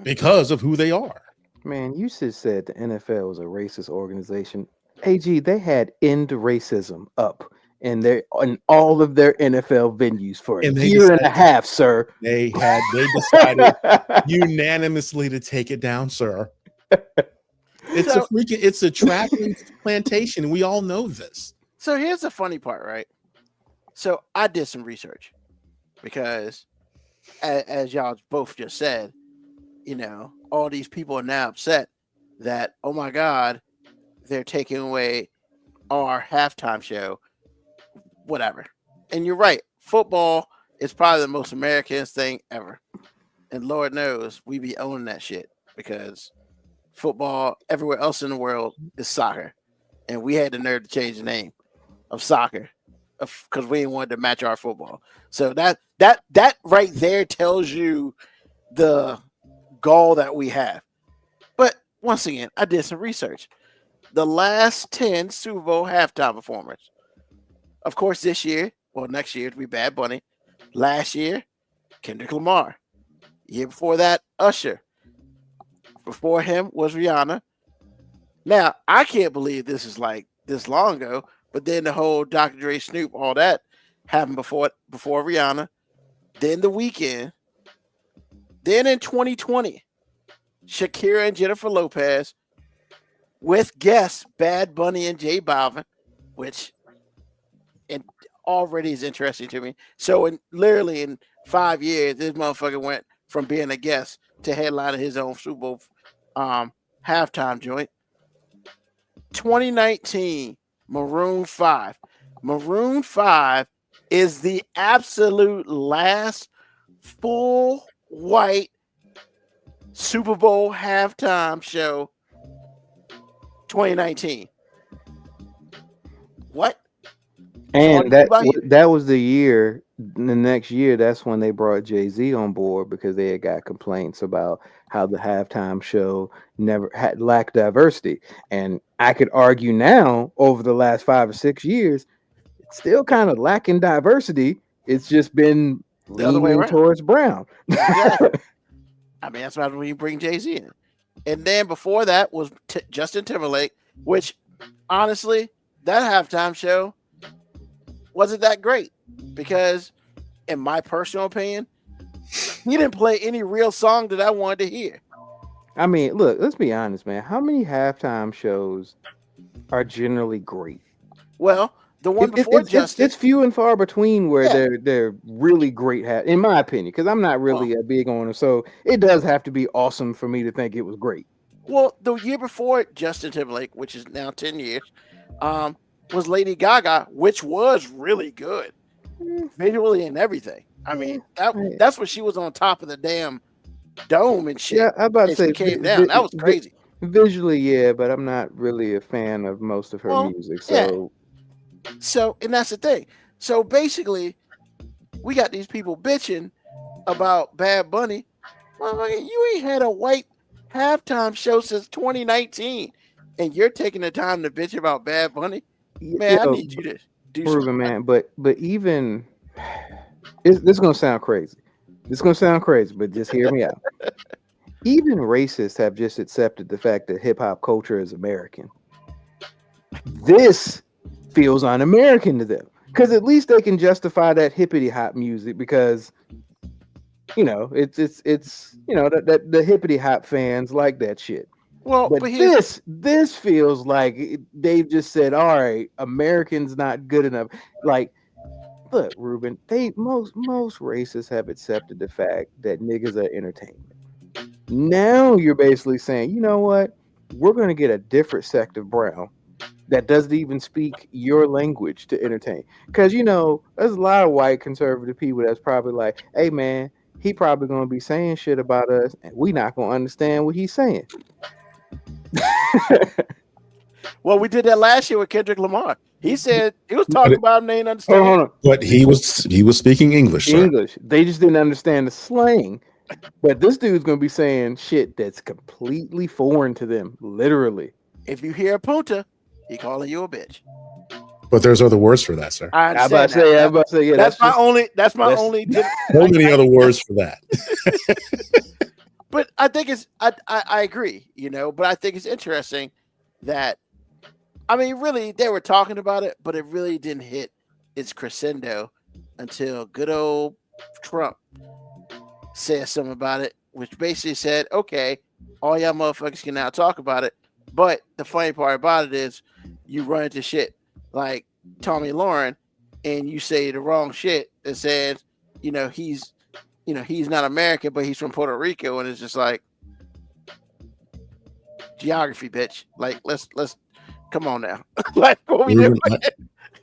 because of who they are. Man, you just said the NFL was a racist organization. AG, they had End Racism up in all of their NFL venues for a year and a half, sir. They decided unanimously to take it down, sir. It's a tracking plantation. We all know this. So here's the funny part, right? So I did some research because, as y'all both just said, all these people are now upset that, oh my God, they're taking away our halftime show, whatever. And you're right. football is probably the most American thing ever. And Lord knows we be owning that shit because football everywhere else in the world is soccer. And we had the nerve to change the name of soccer because we didn't want to match our football. So that right there tells you the goal that we have. But once again, I did some research. The last 10 Super Bowl halftime performers. Of course, this year, well, next year, it'll be Bad Bunny. Last year, Kendrick Lamar. Year before that, Usher. Before him was Rihanna. Now, I can't believe this is like this long ago, but then the whole Dr. Dre, Snoop, all that happened before Rihanna. Then The Weeknd. Then in 2020, Shakira and Jennifer Lopez with guests Bad Bunny and J Balvin, which already is interesting to me. So literally in 5 years, this motherfucker went from being a guest to headlining his own Super Bowl halftime joint. 2019, Maroon 5. Maroon 5 is the absolute last full white Super Bowl halftime show. 2019. What? And that was the year. The next year, that's when they brought Jay-Z on board because they had got complaints about how the halftime show never had lacked diversity. And I could argue now, over the last 5 or 6 years, it's still kind of lacking diversity. It's just been the other way leaning around towards brown. Exactly. I mean, that's why when you bring Jay-Z in. And then before that was Justin Timberlake, which honestly, that halftime show wasn't that great because, in my personal opinion, he didn't play any real song that I wanted to hear. I mean, look, let's be honest, man. How many halftime shows are generally great? Well, the one before Justin, it's few and far between where they're really great. In my opinion, because I'm not really big on them, so it does have to be awesome for me to think it was great. Well, the year before Justin Timberlake, which is now 10 years, was Lady Gaga, which was really good visually and everything. I mean, that's when she was on top of the damn dome and shit. Yeah, I'm about to say she came down. That was crazy. Visually, yeah, but I'm not really a fan of most of her music. So, and that's the thing. So basically, we got these people bitching about Bad Bunny. Well, you ain't had a white halftime show since 2019, and you're taking the time to bitch about Bad Bunny. Man, I need you to do something, man. But even this is gonna sound crazy. But just hear me out. Even racists have just accepted the fact that hip hop culture is American. This feels un-American to them because at least they can justify that hippity hop music because it's that the hippity hop fans like that shit. Well, but this feels like they've just said, all right, Americans not good enough. Like, look, Ruben, most racists have accepted the fact that niggas are entertainment. Now you're basically saying, you know what? We're going to get a different sect of brown that doesn't even speak your language to entertain. Because, there's a lot of white conservative people that's probably like, hey, man, he probably going to be saying shit about us, and we not going to understand what he's saying. Well, we did that last year with Kendrick Lamar. He said he was talking about him, they didn't understand. Hold on. But he was speaking English. Sir. English. They just didn't understand the slang. But this dude's gonna be saying shit that's completely foreign to them, literally. If you hear a punta, he calling you a bitch. But there's other words for that, sir. I'm about to say, yeah. That's my only. So many other words for that. But I think I agree, but I think it's interesting that, I mean, really, they were talking about it, but it really didn't hit its crescendo until good old Trump said something about it, which basically said, okay, all y'all motherfuckers can now talk about it. But the funny part about it is you run into shit like Tommy Lauren and you say the wrong shit that says, he's not American, but he's from Puerto Rico. And it's just like geography, bitch. Like, let's come on now. Like, what we doing?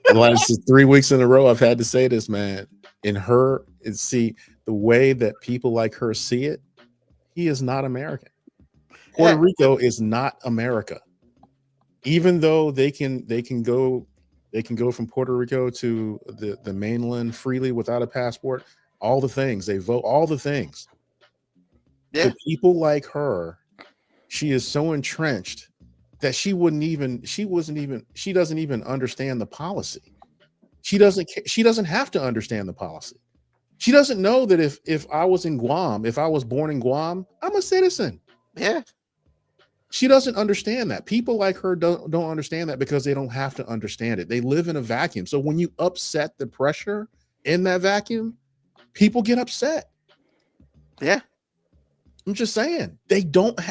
The last 3 weeks in a row, I've had to say this, man. In her, see the way that people like her see it, he is not American. Puerto Yeah. Rico is not America. Even though they can go from Puerto Rico to the mainland freely without a passport, all the things they vote, all the things. Yeah. To people like her, she is so entrenched that she doesn't even understand the policy. She doesn't have to understand the policy. She doesn't know that if I was in Guam, if I was born in Guam, I'm a citizen. Yeah. She doesn't understand that. People like her don't understand that because they don't have to understand it. They live in a vacuum. So when you upset the pressure in that vacuum, people get upset. Yeah. I'm just saying,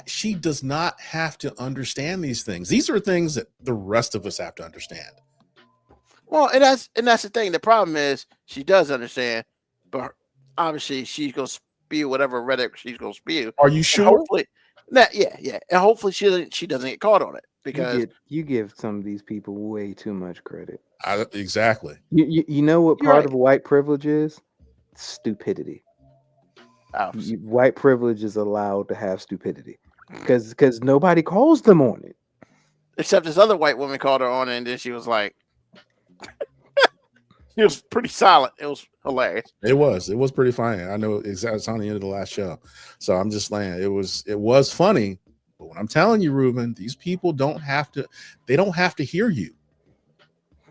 she does not have to understand these things. These are things that the rest of us have to understand. Well, and that's the thing. The problem is she does understand, but obviously she's gonna spew whatever rhetoric she's gonna spew. Are you And sure? hopefully, yeah, and hopefully she doesn't get caught on it because You give some of these people way too much credit. Exactly. You know what You're part right. of white privilege is? Stupidity. White privilege is allowed to have stupidity because nobody calls them on it. Except this other white woman called her on it, and then she was like, it was pretty solid. It was hilarious. It was pretty funny. I know exactly. It's on the end of the last show, so I'm just saying it was funny. But when I'm telling you, Ruben, these people don't have to hear you.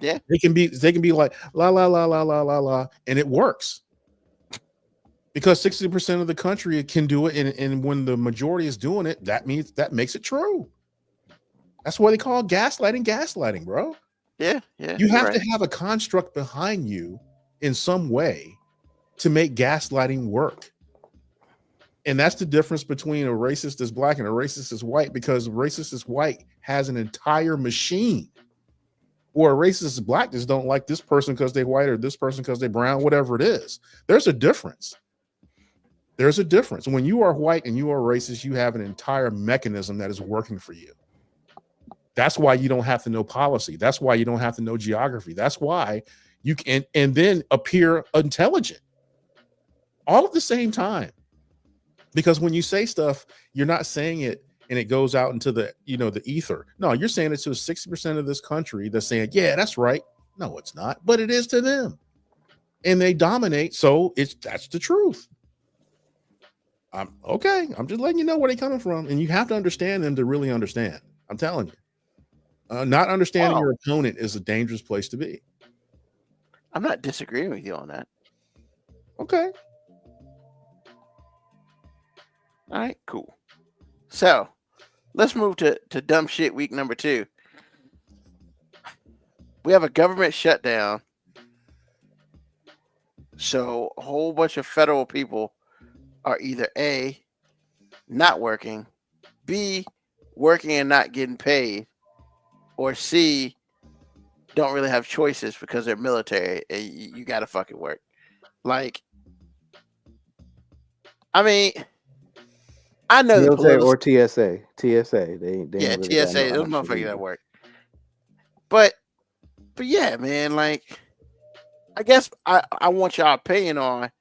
Yeah, they can be like la la la la la la la, and it works because 60% of the country can do it, and when the majority is doing it, that makes it true. That's why they call gaslighting, bro. Yeah. You have to have a construct behind you in some way to make gaslighting work. And that's the difference between a racist is black and a racist is white, because a racist is white has an entire machine. Or a racist is black just don't like this person because they're white or this person because they're brown, whatever it is. There's a difference. When you are white and you are racist, you have an entire mechanism that is working for you. That's why you don't have to know policy. That's why you don't have to know geography. That's why you can and then appear intelligent all at the same time. Because when you say stuff, you're not saying it and it goes out into the ether. No, you're saying it to 60% of this country that's saying, yeah, that's right. No, it's not, but it is to them. And they dominate. So that's the truth. Okay. I'm just letting you know where they're coming from. And you have to understand them to really understand. I'm telling you. Not understanding your opponent is a dangerous place to be. I'm not disagreeing with you on that. Okay. All right, cool. So let's move to dumb shit week number 2. We have a government shutdown. So a whole bunch of federal people are either A, not working, B, working and not getting paid, or C, don't really have choices because they're military and you gotta fucking work. Like, I mean, I know military the or TSA. TSA. They yeah, really got TSA, no those motherfuckers option that work. But yeah, man, like, I guess I want y'all opinion on,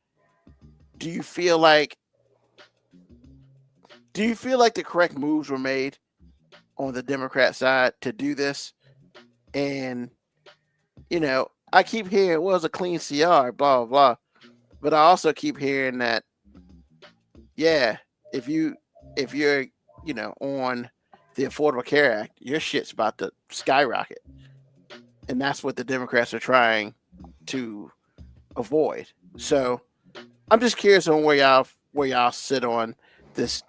do you feel like the correct moves were made on the Democrat side to do this? And I keep hearing it was a clean CR, blah blah blah, but I also keep hearing that, yeah, if you're on the Affordable Care Act, your shit's about to skyrocket, and that's what the Democrats are trying to avoid. So I'm just curious on where y'all sit on this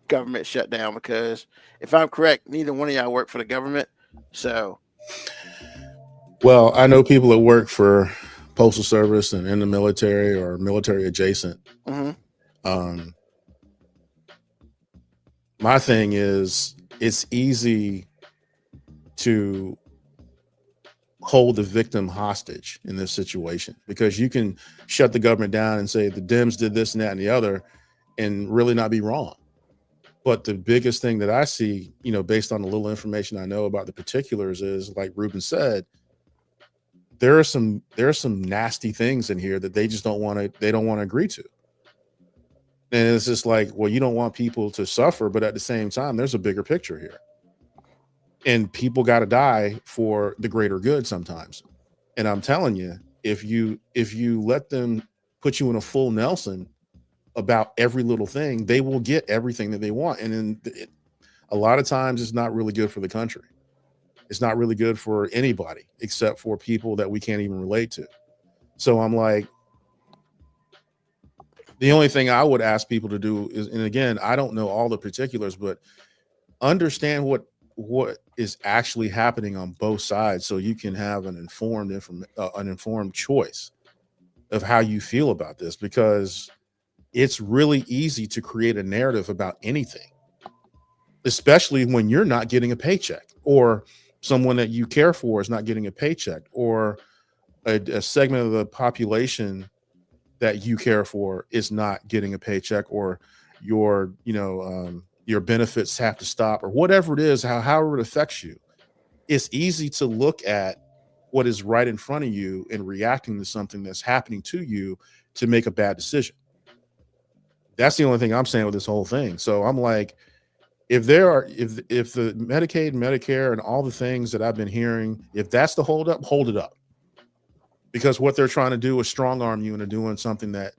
government shutdown, because if I'm correct, neither one of y'all work for the government. So, well, I know people that work for postal service and in the military or military adjacent. mm-hmm. My thing is, it's easy to hold the victim hostage in this situation, because you can shut the government down and say the Dems did this and that and the other and really not be wrong. But the biggest thing that I see, based on the little information I know about the particulars, is, like Ruben said, there are some nasty things in here that they just don't want to agree to. And it's just like, well, you don't want people to suffer, but at the same time, there's a bigger picture here. And people got to die for the greater good sometimes. And I'm telling you, if you let them put you in a full Nelson about every little thing, they will get everything that they want. And then a lot of times it's not really good for the country. It's not really good for anybody except for people that we can't even relate to. So I'm like, the only thing I would ask people to do is, and again, I don't know all the particulars, but understand what is actually happening on both sides, so you can have an informed choice of how you feel about this, because it's really easy to create a narrative about anything, especially when you're not getting a paycheck, or someone that you care for is not getting a paycheck, or a segment of the population that you care for is not getting a paycheck, or your benefits have to stop, or whatever it is, however it affects you. It's easy to look at what is right in front of you and reacting to something that's happening to you to make a bad decision. That's the only thing I'm saying with this whole thing. So I'm like, if the Medicaid, Medicare, and all the things that I've been hearing, if that's the hold up, hold it up. Because what they're trying to do is strong arm you into doing something that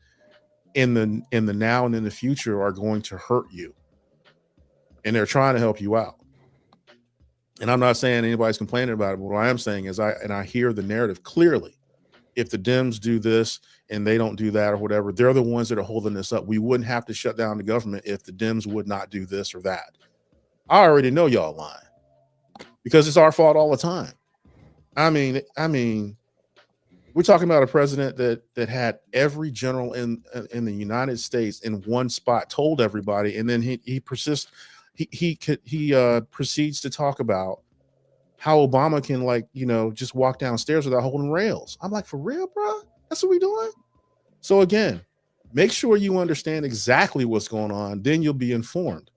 in the now and in the future are going to hurt you. And they're trying to help you out. And I'm not saying anybody's complaining about it, but what I am saying is I hear the narrative clearly. If the Dems do this and they don't do that or whatever, they're the ones that are holding this up. We wouldn't have to shut down the government if the Dems would not do this or that. I already know y'all lying, because it's our fault all the time. I mean, we're talking about a president that had every general in the United States in one spot, told everybody, and then he proceeds to talk about how Obama can just walk downstairs without holding rails. I'm like, for real, bro? That's what we doing? So again, make sure you understand exactly what's going on. Then you'll be informed,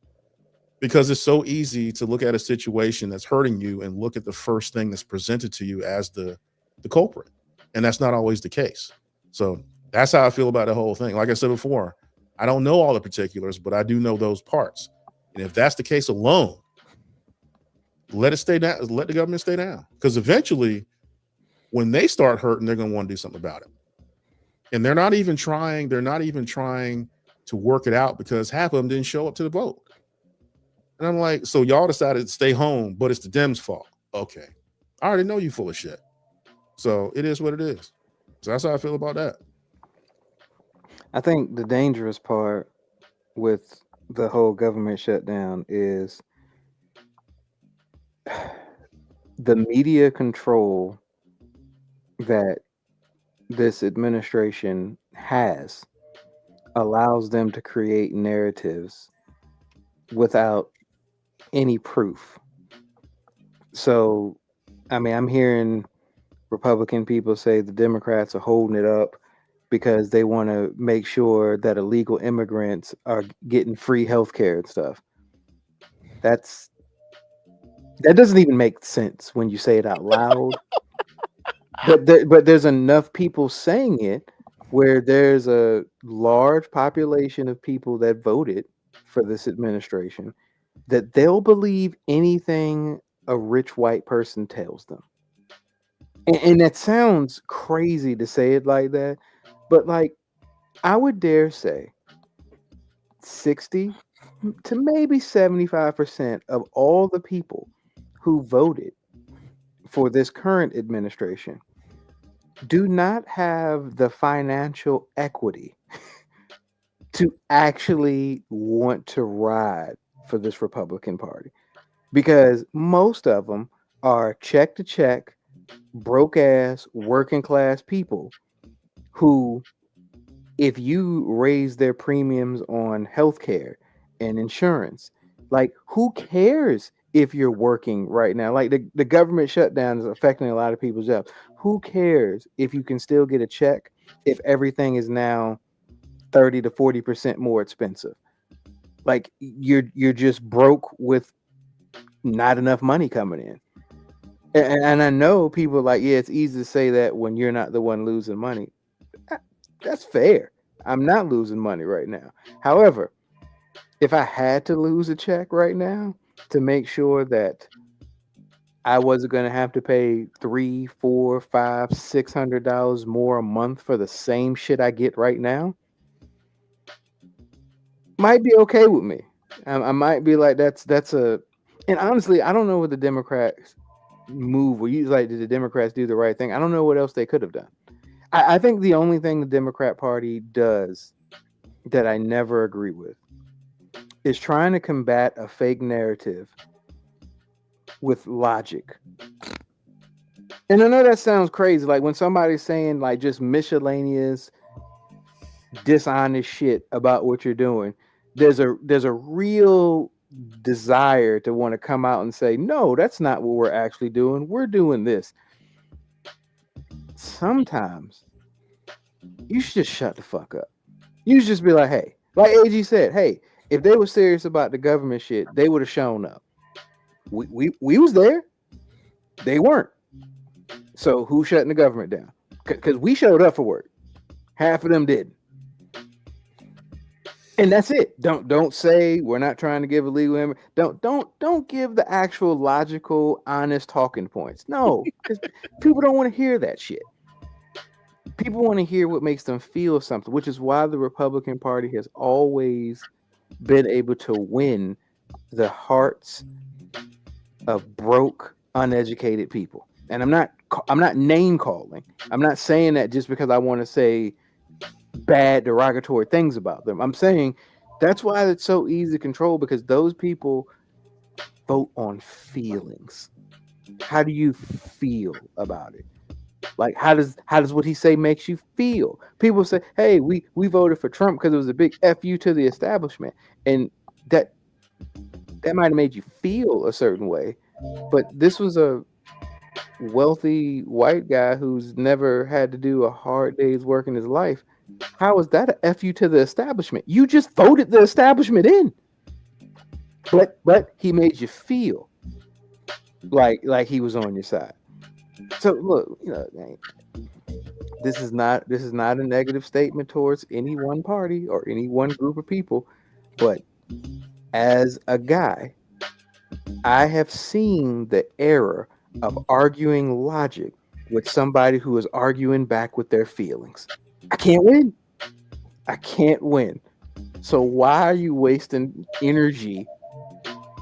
because it's so easy to look at a situation that's hurting you and look at the first thing that's presented to you as the culprit. And that's not always the case. So that's how I feel about the whole thing. Like I said before, I don't know all the particulars, but I do know those parts. And if that's the case alone, let it stay down. Let the government stay down, because eventually, when they start hurting, they're going to want to do something about it. And they're not even trying. They're not even trying to work it out, because half of them didn't show up to the vote. And I'm like, so y'all decided to stay home, but it's the Dems' fault. Okay, I already know you full of shit. So it is what it is. So that's how I feel about that. I think the dangerous part with the whole government shutdown is the media control that this administration has allows them to create narratives without any proof. So, I mean, I'm hearing Republican people say the Democrats are holding it up because they want to make sure that illegal immigrants are getting free health care and stuff. That doesn't even make sense when you say it out loud. but there's enough people saying it where there's a large population of people that voted for this administration that they'll believe anything a rich white person tells them. And that sounds crazy to say it like that, but like I would dare say 60 to maybe 75% of all the people who voted for this current administration do not have the financial equity to actually want to ride for this Republican Party, because most of them are check to check, broke ass, working class people who, if you raise their premiums on healthcare and insurance, like who cares if you're working right now? Like the government shutdown is affecting a lot of people's jobs. Who cares if you can still get a check if everything is now 30 to 40% more expensive? Like you're just broke with not enough money coming in. And I know people are like, yeah, it's easy to say that when you're not the one losing money. That's fair. I'm not losing money right now. However, if I had to lose a check right now to make sure that I wasn't going to have to pay $300, $400, $500, $600 more a month for the same shit I get right now, might be okay with me. I might be like, that's a. And honestly, I don't know what the Democrats move. Or you like, did the Democrats do the right thing? I don't know what else they could have done. I think the only thing the Democrat Party does that I never agree with is trying to combat a fake narrative with logic. And I know that sounds crazy. Like when somebody's saying like just miscellaneous, dishonest shit about what you're doing, there's a real desire to want to come out and say, no, that's not what we're actually doing. We're doing this. Sometimes you should just shut the fuck up. You should just be like, hey, like AG said, hey, if they were serious about the government shit, they would have shown up. We was there. They weren't. So who's shutting the government down? Because we showed up for work. Half of them didn't. And that's it. Don't say we're not trying to give illegal. Don't give the actual logical, honest talking points. No, because people don't want to hear that shit. People want to hear what makes them feel something, which is why the Republican Party has always been able to win the hearts of broke, uneducated people. And I'm not name calling. I'm not saying that just because I want to say bad, derogatory things about them. I'm saying that's why it's so easy to control, because those people vote on feelings. How do you feel about it? Like how does what he say makes you feel? People say, hey, we voted for Trump because it was a big FU to the establishment. And that might have made you feel a certain way. But this was a wealthy white guy who's never had to do a hard day's work in his life. How is that a FU to the establishment? You just voted the establishment in. But he made you feel like he was on your side. So look, this is not a negative statement towards any one party or any one group of people, but as a guy, I have seen the error of arguing logic with somebody who is arguing back with their feelings. I can't win. So why are you wasting energy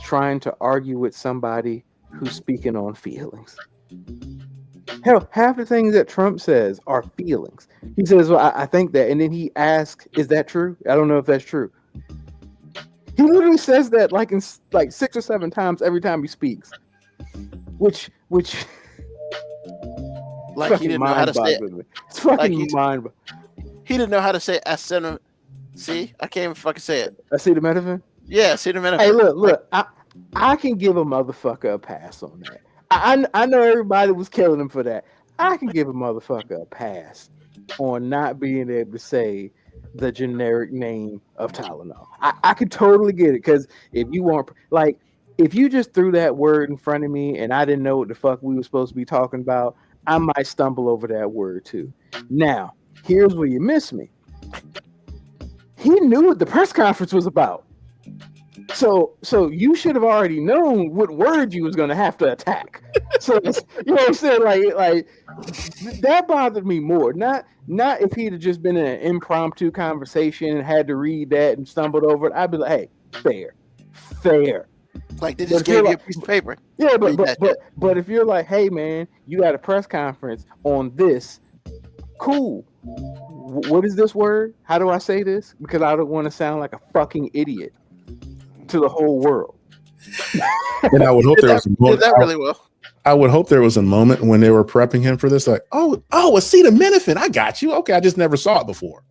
trying to argue with somebody who's speaking on feelings? Hell, half the things that Trump says are feelings. He says, well, I think that. And then he asks, is that true? I don't know if that's true. He literally says that like 6 or 7 times every time he speaks. Which like he didn't know how to say it. It's fucking mind. He didn't know how to say acetaminophen. See, I can't even fucking say it. Acetaminophen? Yeah, acetaminophen. Hey, look, I can give a motherfucker a pass on that. I know everybody was killing him for that. I can give a motherfucker a pass on not being able to say the generic name of Tylenol. I could totally get it, because if you want, like, if you just threw that word in front of me and I didn't know what the fuck we were supposed to be talking about, I might stumble over that word too. Now, here's where you miss me. He knew what the press conference was about. So you should have already known what word you was gonna have to attack. So you know what I'm saying? Like that bothered me more. Not if he'd have just been in an impromptu conversation and had to read that and stumbled over it. I'd be like, hey, fair. Like they just gave you a piece of paper. Yeah, but if you're like, hey man, you got a press conference on this, cool. What is this word? How do I say this? Because I don't want to sound like a fucking idiot to the whole world. And I would hope there was a moment. Did that really well. I would hope there was a moment when they were prepping him for this, like, acetaminophen. I got you. Okay, I just never saw it before.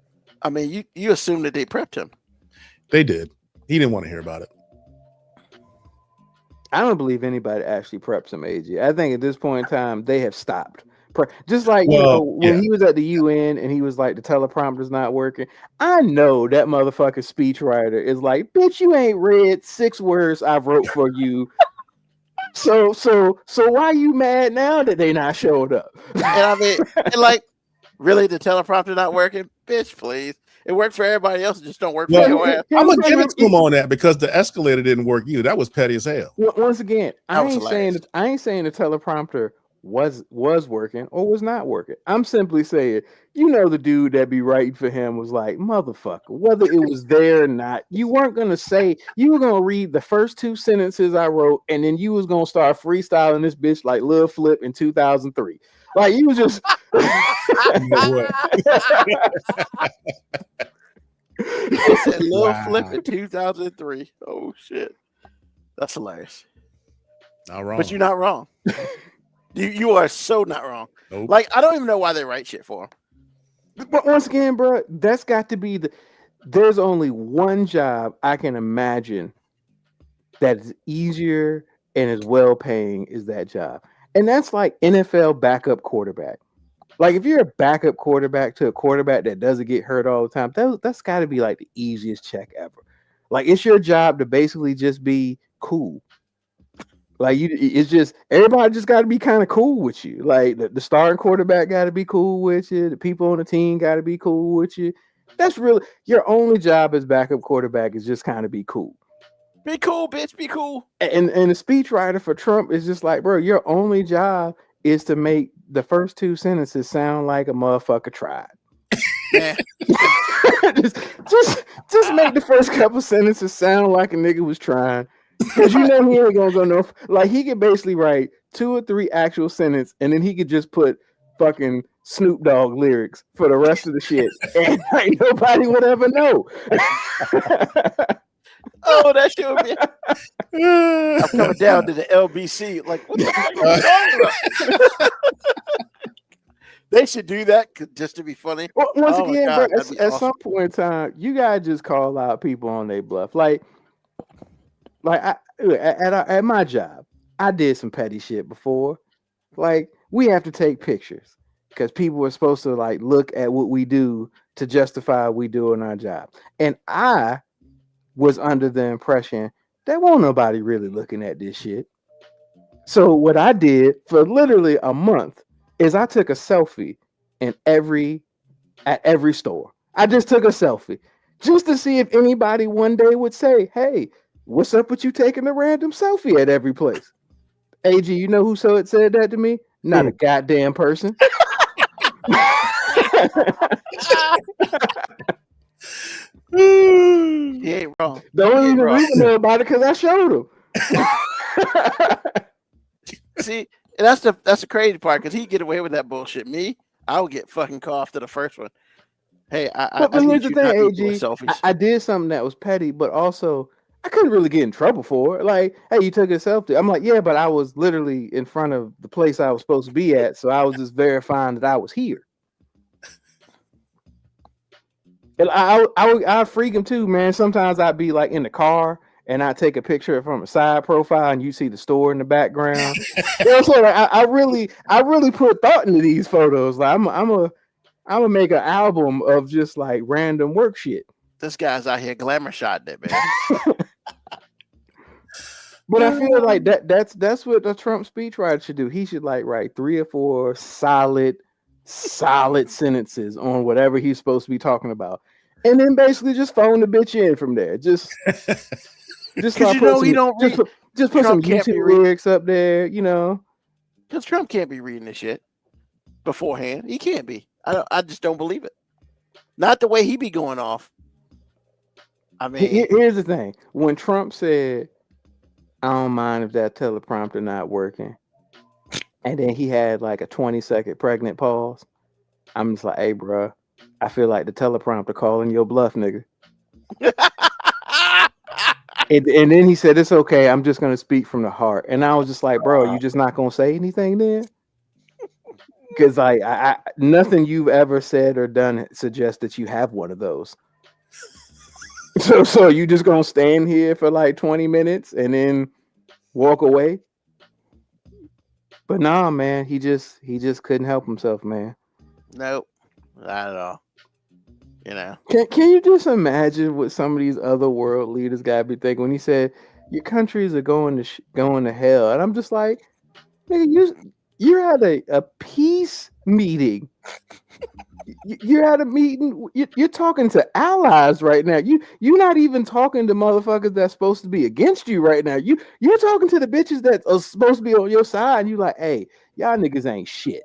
I mean, you assume that they prepped him. They did. He didn't want to hear about it. I don't believe anybody actually preps him, AG. I think at this point in time, they have stopped. Just like, when he was at the UN and he was like, the teleprompter's not working. I know that motherfucking speechwriter is like, bitch, you ain't read 6 words I wrote for you So why you mad now that they not showed up? And I mean, and like, really, the teleprompter not working? Bitch, please. It worked for everybody else. It just don't work for your ass. I'm gonna give it to him on that because the escalator didn't work either. That was petty as hell. Once again, I was ain't saying the teleprompter was working or was not working. I'm simply saying, the dude that be writing for him was like, motherfucker, whether it was there or not, you weren't gonna say, you were gonna read the first 2 sentences I wrote, and then you was gonna start freestyling this bitch like Lil Flip in 2003. Like you was just You know what? He said Lil Flip in 2003. Oh shit. That's hilarious. Not wrong. But you're not wrong. You are so not wrong. Nope. Like, I don't even know why they write shit for him. But once again, bro, that's got to be there's only one job I can imagine that is easier and is well paying is that job. And that's like NFL backup quarterback. Like if you're a backup quarterback to a quarterback that doesn't get hurt all the time, that's got to be like the easiest check ever. Like it's your job to basically just be cool. Like it's just everybody just got to be kind of cool with you. Like the starting quarterback got to be cool with you. The people on the team got to be cool with you. That's really your only job as backup quarterback is just kind of be cool. Be cool, bitch. Be cool. And the speechwriter for Trump is just like, bro, your only job is to make the first 2 sentences sound like a motherfucker tried. Yeah. just make the first couple sentences sound like a nigga was trying. Because he ain't gonna go no. Like he could basically write 2 or 3 actual sentences, and then he could just put fucking Snoop Dogg lyrics for the rest of the shit, and like nobody would ever know. Oh, that shit would be. I'm coming down to the LBC. Like, what the fuck are you talking about? They should do that just to be funny. Well, once again, God, bro, at awesome. some point in time, you gotta just call out people on their bluff. Like at my job, I did some petty shit before. Like we have to take pictures because people are supposed to like look at what we do to justify we doing our job. And I was under the impression that won't nobody really looking at this shit. So what I did for literally a month is I took a selfie at every store. I just took a selfie just to see if anybody one day would say, hey, what's up with you taking a random selfie at every place? AG, you know who said that to me? Not a goddamn person. He ain't wrong. Don't even reason know about it because I showed him. See, that's the crazy part because he get away with that bullshit. Me, I would get fucking caught after the first one. Hey, but here's the thing, AG. I did something that was petty, but also I couldn't really get in trouble for it. Like, hey, you took a selfie. I'm like, yeah, but I was literally in front of the place I was supposed to be at, so I was just verifying that I was here. And I freak him too, man. Sometimes I'd be like in the car and I take a picture from a side profile and you see the store in the background. You know what I'm saying? Like, I really put thought into these photos. Like I'm gonna make an album of just like random work shit. This guy's out here glamour shot that man. But I feel like that's what a Trump speechwriter should do. He should like write 3 or 4 solid sentences on whatever he's supposed to be talking about, and then basically just phone the bitch in from there. Just start put some YouTube lyrics up there, because Trump can't be reading this shit beforehand. He can't be. I just don't believe it. Not the way he be going off. I mean, here's the thing: when Trump said, "I don't mind if that teleprompter not working," and then he had like a 20-second pregnant pause, I'm just like, "Hey, bro, I feel like the teleprompter calling your bluff, nigga." and then he said, "It's okay. I'm just gonna speak from the heart." And I was just like, "Bro, you just not gonna say anything then?" Because I nothing you've ever said or done suggests that you have one of those. So you just gonna stand here for like 20 minutes and then walk away? But nah, man, he just couldn't help himself, man. Nope, not at all. Can you just imagine what some of these other world leaders gotta be thinking when he said, your countries are going to hell, and I'm just like, nigga, you're at a peace meeting. You're at a meeting. You're talking to allies right now. You're not even talking to motherfuckers that's supposed to be against you right now. You're talking to the bitches that are supposed to be on your side. And you like, hey, y'all niggas ain't shit.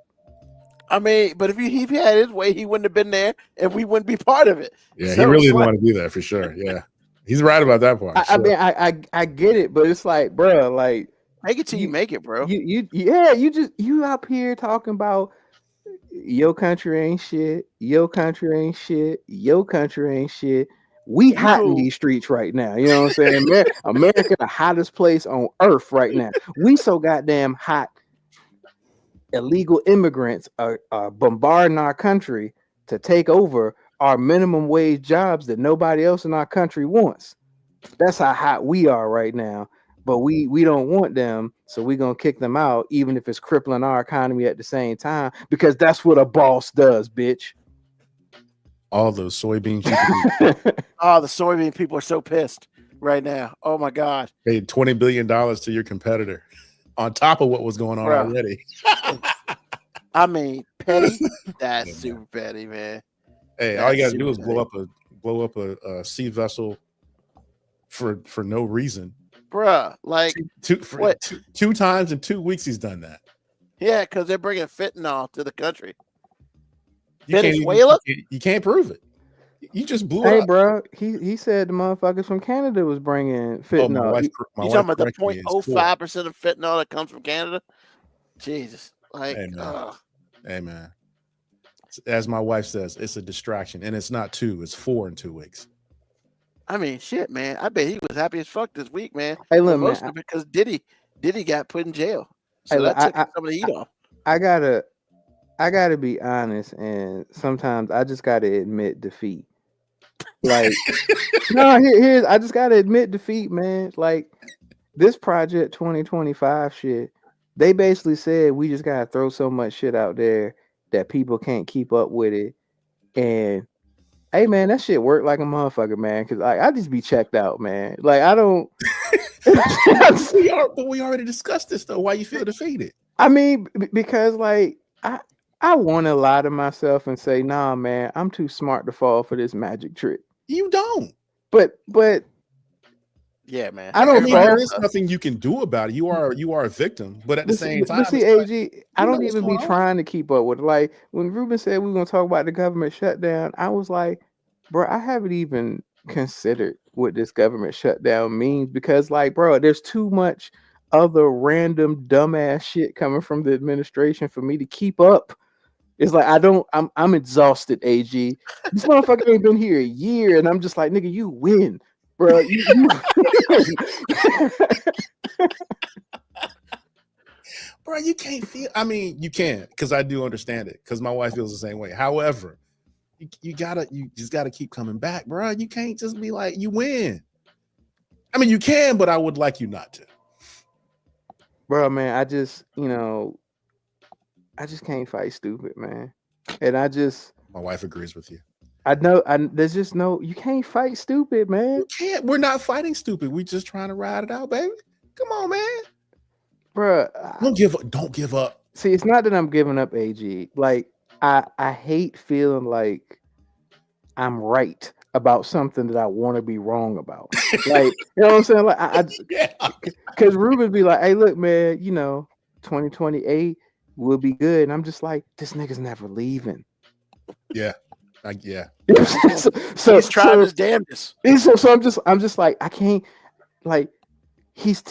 I mean, but if he had his way, he wouldn't have been there, and we wouldn't be part of it. Yeah, So he really it's didn't like- want to be there for sure. Yeah, he's right about that part. I mean, I get it, but it's like, bro, like make it till you make it, bro. You up here talking about your country ain't shit. Your country ain't shit. Your country ain't shit. We hot in these streets right now. You know what I'm saying? America, the hottest place on earth right now. We so goddamn hot. Illegal immigrants are bombarding our country to take over our minimum wage jobs that nobody else in our country wants. That's how hot we are right now. But we don't want them, so we're gonna kick them out, even if it's crippling our economy at the same time, because that's what a boss does, bitch. All those soybeans. Oh, the soybean people are so pissed right now. Oh my God. Paid $20 billion to your competitor on top of what was going on already. I mean, petty. That's super petty, man. Hey, all you gotta do is blow up a sea vessel for no reason. Bruh, like two times in 2 weeks he's done that. Yeah, because they're bringing fentanyl to the country. Venezuela? You can't prove it. You just blew it up. Hey, bro, he said the motherfuckers from Canada was bringing fentanyl. You talking about the 0.05% of fentanyl that comes from Canada? Jesus. Like, hey, man. As my wife says, it's a distraction, and it's not 2, it's 4 in 2 weeks. I mean, shit, man. I bet he was happy as fuck this week, man. Hey, look, mostly because Diddy got put in jail, so that took some of the heat off. I gotta be honest, and sometimes I just gotta admit defeat. Like, no, I just gotta admit defeat, man. Like, this Project 2025 shit, they basically said we just gotta throw so much shit out there that people can't keep up with it, and hey, man, that shit worked like a motherfucker, man. Because I just be checked out, man. Like, I don't. But we already discussed this, though. Why you feel defeated? I mean, because like I want to lie to myself and say, nah, man, I'm too smart to fall for this magic trick. You don't. But yeah, man. I don't. There's nothing you can do about it. You are a victim. But at the same time, see, AG, I don't even be trying to keep up with it. Like when Ruben said we were gonna talk about the government shutdown, I was like, bro, I haven't even considered what this government shutdown means because, like, bro, there's too much other random dumbass shit coming from the administration for me to keep up. It's like I'm exhausted, AG. This motherfucker ain't been here a year, and I'm just like, nigga, you win. Bro, bro, you can't feel. I mean, you can because I do understand it because my wife feels the same way. However, you just gotta keep coming back, bro. You can't just be like you win. I mean, you can, but I would like you not to, bro. Man, I just can't fight stupid, man, and my wife agrees with you. I know. There's just no. You can't fight stupid, man. You can't. We're not fighting stupid. We just trying to ride it out, baby. Come on, man. Bro, don't give up. Don't give up. See, it's not that I'm giving up, AG. Like I hate feeling like I'm right about something that I want to be wrong about. Like, you know what I'm saying? Like because Ruben be like, "Hey, look, man. 2028 will be good," and I'm just like, "This nigga's never leaving." Yeah. so he's trying his damnedest. So I'm just like, I can't, like, he's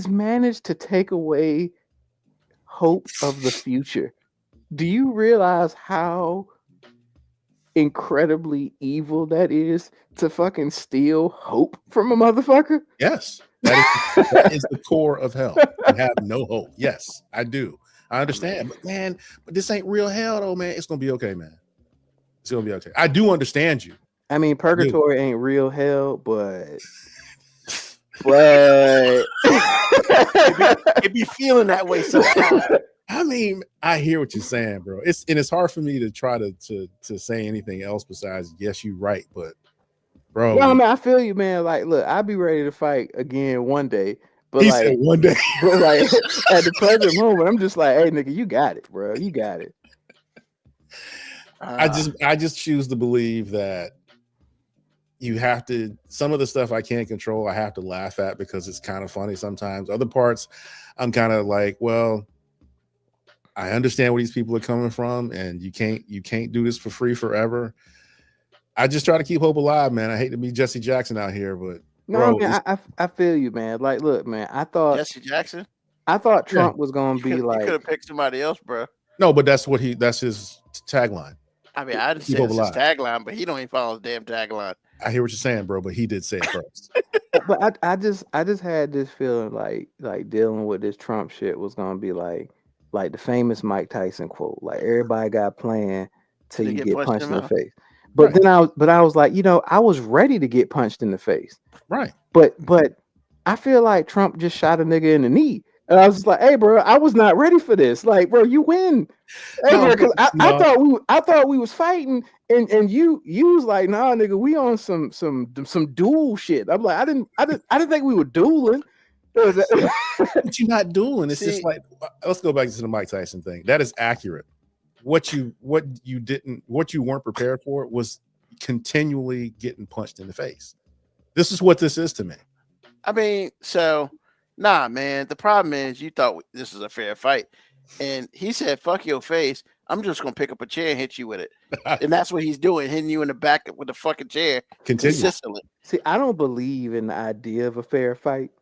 managed to take away hope of the future. Do you realize how incredibly evil that is to fucking steal hope from a motherfucker? Yes, that is the core of hell. You have no hope. Yes, I do. I understand, but this ain't real hell though, man. It's gonna be okay, man. It's gonna be okay. I do understand you. I mean, purgatory ain't real hell, but it be feeling that way sometimes. I mean, I hear what you're saying, bro. It's hard for me to try to say anything else besides yes, you're right, but bro. Well, I mean, I feel you, man. Like, look, I'll be ready to fight again one day, but He like, said one day. but like at the present moment, I'm just like, hey, nigga, you got it, bro. You got it. I just choose to believe that you have to, some of the stuff I can't control, I have to laugh at because it's kind of funny sometimes. Other parts, I'm kind of like, well, I understand where these people are coming from, and you can't do this for free forever. I just try to keep hope alive, man. I hate to be Jesse Jackson out here, but No, bro, man, I feel you, man. Like, look, man, I thought Jesse Jackson. Trump was gonna be You could like, have picked somebody else, bro. no, but that's his tagline. I mean, I didn't say Keep it's hope his alive. tagline, but he don't even follow his damn tagline. I hear what you're saying, bro, but he did say it first. but I just had this feeling like dealing with this Trump shit was gonna be like the famous Mike Tyson quote, like everybody got planned till you get punched in the face. But Right. then I was like, I was ready to get punched in the face. Right. But I feel like Trump just shot a nigga in the knee. And I was just like, hey, bro, I was not ready for this. Like, bro, you win. Hey, bro, because I thought we was fighting, and you was like, nah, nigga, we on some duel shit. I'm like, I didn't think we were dueling. But you're not dueling. It's just like, let's go back to the Mike Tyson thing. That is accurate. What you weren't prepared for was continually getting punched in the face. This is what this is to me. I mean, so nah, man. The problem is you thought this was a fair fight, and he said, "Fuck your face. I'm just gonna pick up a chair and hit you with it," and that's what he's doing, hitting you in the back with the fucking chair consistently. See, I don't believe in the idea of a fair fight,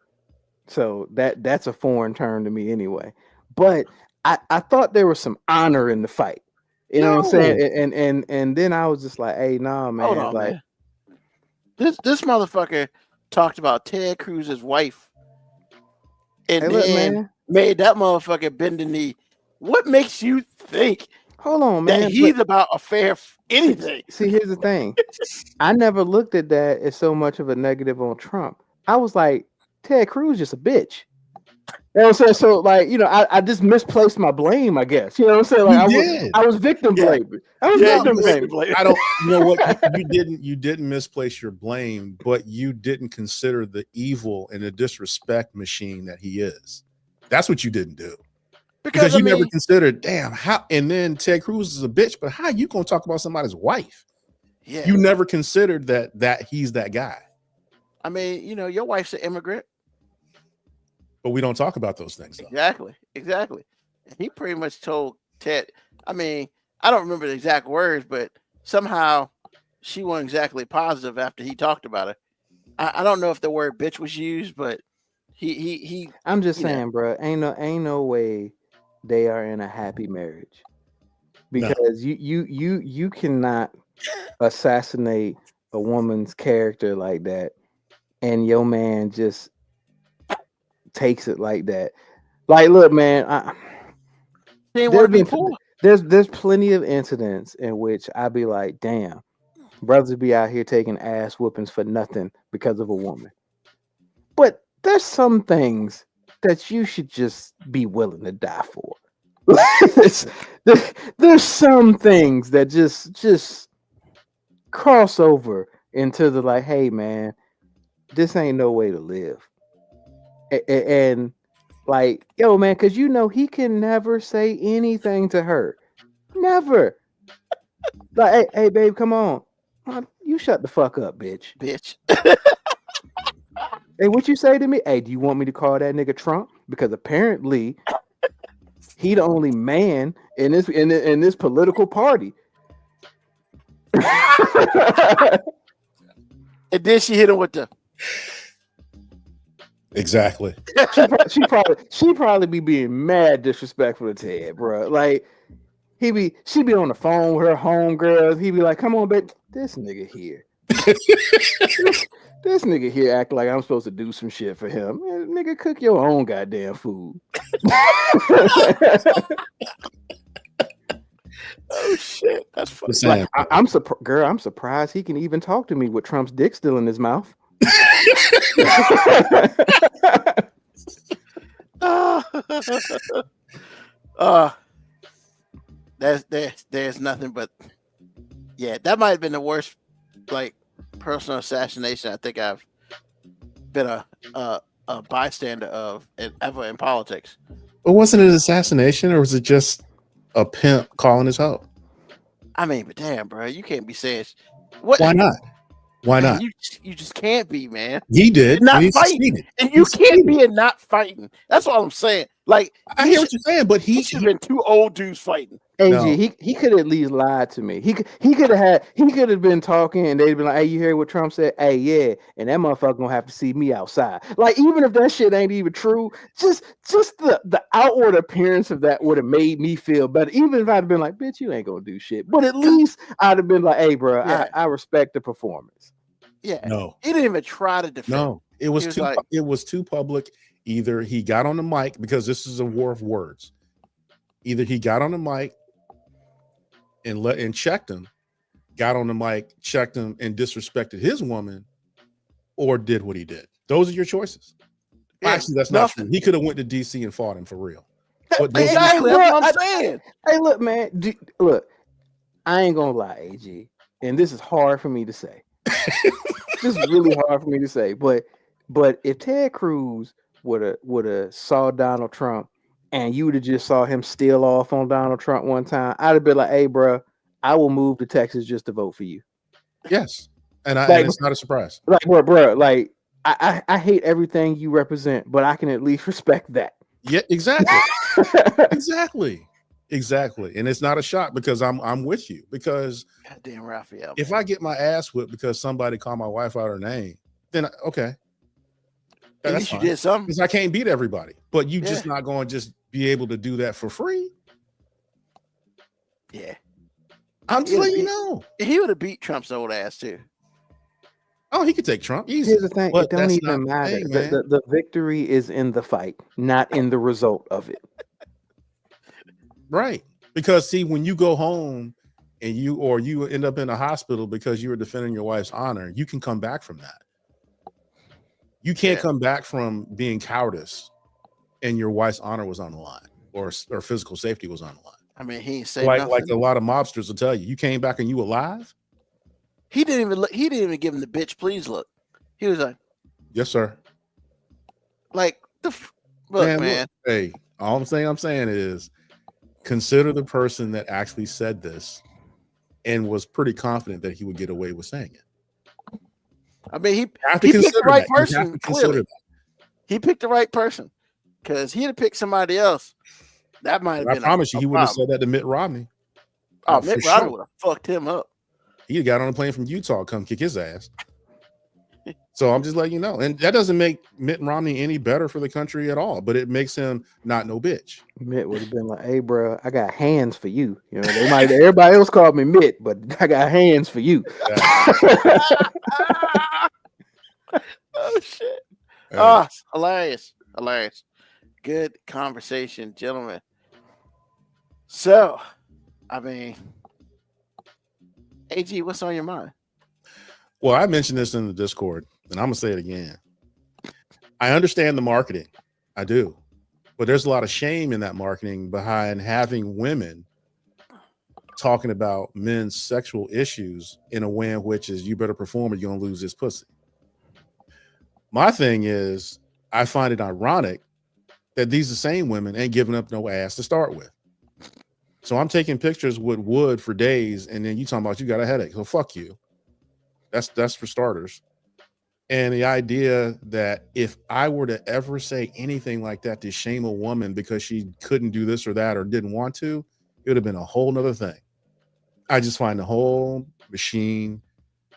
so that's a foreign term to me anyway. But I thought there was some honor in the fight. You know what I'm saying? And then I was just like, hey, nah, man. Hold on, like, man. This motherfucker talked about Ted Cruz's wife, and then made that motherfucker bend the knee. What makes you think? Hold on, man. That he's about a fair anything? See, here's the thing. I never looked at that as so much of a negative on Trump. I was like, Ted Cruz just a bitch. You know what I'm saying? So, like, I just misplaced my blame, I guess. You know what I'm saying? Like, I was victim blaming. I was victim blaming. I don't, you know what? You didn't misplace your blame, but you didn't consider the evil and the disrespect machine that he is. That's what you didn't do. Because you never considered, damn, how, and then Ted Cruz is a bitch, but how you gonna talk about somebody's wife? Yeah. You never considered that he's that guy. I mean, your wife's an immigrant. But we don't talk about those things, though. Exactly. He pretty much told Ted, I mean, I don't remember the exact words, but somehow she wasn't exactly positive after he talked about her. I don't know if the word bitch was used, but he I'm just saying, bro, ain't no way they are in a happy marriage. Because you cannot assassinate a woman's character like that, and your man just takes it like that. Like, look, man, there's plenty of incidents in which I'd be like, damn, brothers be out here taking ass whoopings for nothing because of a woman. But there's some things that you should just be willing to die for. There's some things that just cross over into the like, hey man, this ain't no way to live. And like, yo man, because he can never say anything to her. Never. Like, hey babe, come on. You shut the fuck up, bitch. Hey, what you say to me? Hey, do you want me to call that nigga Trump? Because apparently he the only man in this political party. And then she hit him with the exactly. She probably be being mad disrespectful to Ted, bro. Like she be on the phone with her homegirls. He be like, "Come on, babe, this nigga here." This nigga here acting like I'm supposed to do some shit for him. Man, nigga, cook your own goddamn food. Oh shit, that's funny. Like, I'm surprised he can even talk to me with Trump's dick still in his mouth. There's nothing but that might have been the worst like personal assassination I think I've been a bystander of ever in politics. But wasn't it an assassination, or was it just a pimp calling his hoe? I mean, but damn, bro, you can't be saying what. Why not? Why Man, not? you just can't be, man. He did. You're not and he fighting, succeeded. and He you can't succeeded. be in not fighting. That's what I'm saying. Like I hear what you're saying, but he should have been two old dudes fighting. AG, No. he could at least lied to me. He could have been talking and they'd been like, "Hey, you hear what Trump said? Hey, yeah," and that motherfucker gonna have to see me outside. Like, even if that shit ain't even true, just the outward appearance of that would have made me feel better. Even if I'd been like, "Bitch, you ain't gonna do shit," but at least I'd have been like, "Hey, bro, Yeah. I respect the performance." Yeah, No. he didn't even try to defend. No, it was He was too like- it was too public. Either he got on the mic, because this is a war of words. Either he got on the mic and checked him, got on the mic, checked him, and disrespected his woman, or did what he did. Those are your choices. Yeah, Actually, that's not nothing. true. He could have went to DC and fought him for real. But Hey, Exactly, bro, that's what I'm saying. Hey, look, man. Look, I ain't gonna lie, AG, and this is hard for me to say. This is really hard for me to say, but if Ted Cruz would have saw Donald Trump and you would have just saw him steal off on Donald Trump one time, I'd have been like, "Hey, bro, I will move to Texas just to vote for you." yes, and Like- it's not a surprise. Like, bro, like I hate everything you represent, but I can at least respect that. Yeah, exactly. Exactly. And it's not a shock, because I'm with you. Because Goddamn Raphael. if I get my ass whipped because somebody called my wife out her name, then okay. At That's least you fine. did something. Because I can't beat everybody. But you just Yeah. not going to just be able to do that for free. Yeah, I'm just Yeah, letting you beat- know. he would have beat Trump's old ass too. Oh, he could take Trump. Easy. Here's the thing: But it don't that's even not the matter. thing, man. The victory is in the fight, not in the result of it. Right. Because see, when you go home and you end up in a hospital because you were defending your wife's honor, you can come back from that. You can't Yeah. come back from being cowardice and your wife's honor was on the line, or physical safety was on the line. I mean, he ain't say Like nothing. a lot of mobsters will tell you, you came back and you alive? He didn't even look. He didn't even give him the bitch please look. He was like, Yes, sir. look, man. Look, hey, all I'm saying is consider the person that actually said this and was pretty confident that he would get away with saying it. I mean, You have to he picked consider the right that. You have person. to consider Clearly, that. he picked the right person because he'd have picked somebody else. That might have I been. promise you, he would have problem. said that to Mitt Romney. Oh, for Mitt Romney sure. would have fucked him up. He got on a plane from Utah, come kick his ass. So I'm just letting you know. And that doesn't make Mitt Romney any better for the country at all, but it makes him not no bitch. Mitt would have been like, "Hey, bro, I got hands for you." You know, everybody else called me Mitt, but I got hands for you. Oh shit! Oh, hilarious. Good conversation, gentlemen. So, I mean, AG, what's on your mind? Well, I mentioned this in the Discord, and I'm gonna say it again. I understand the marketing, I do, but there's a lot of shame in that marketing behind having women talking about men's sexual issues in a way in which is you better perform or you're gonna lose this pussy. My thing is, I find it ironic that these the same women ain't giving up no ass to start with. So I'm taking pictures with wood for days, and then you talking about you got a headache. So fuck you. That's for starters. And the idea that if I were to ever say anything like that to shame a woman because she couldn't do this or that or didn't want to, it would have been a whole nother thing. I just find the whole machine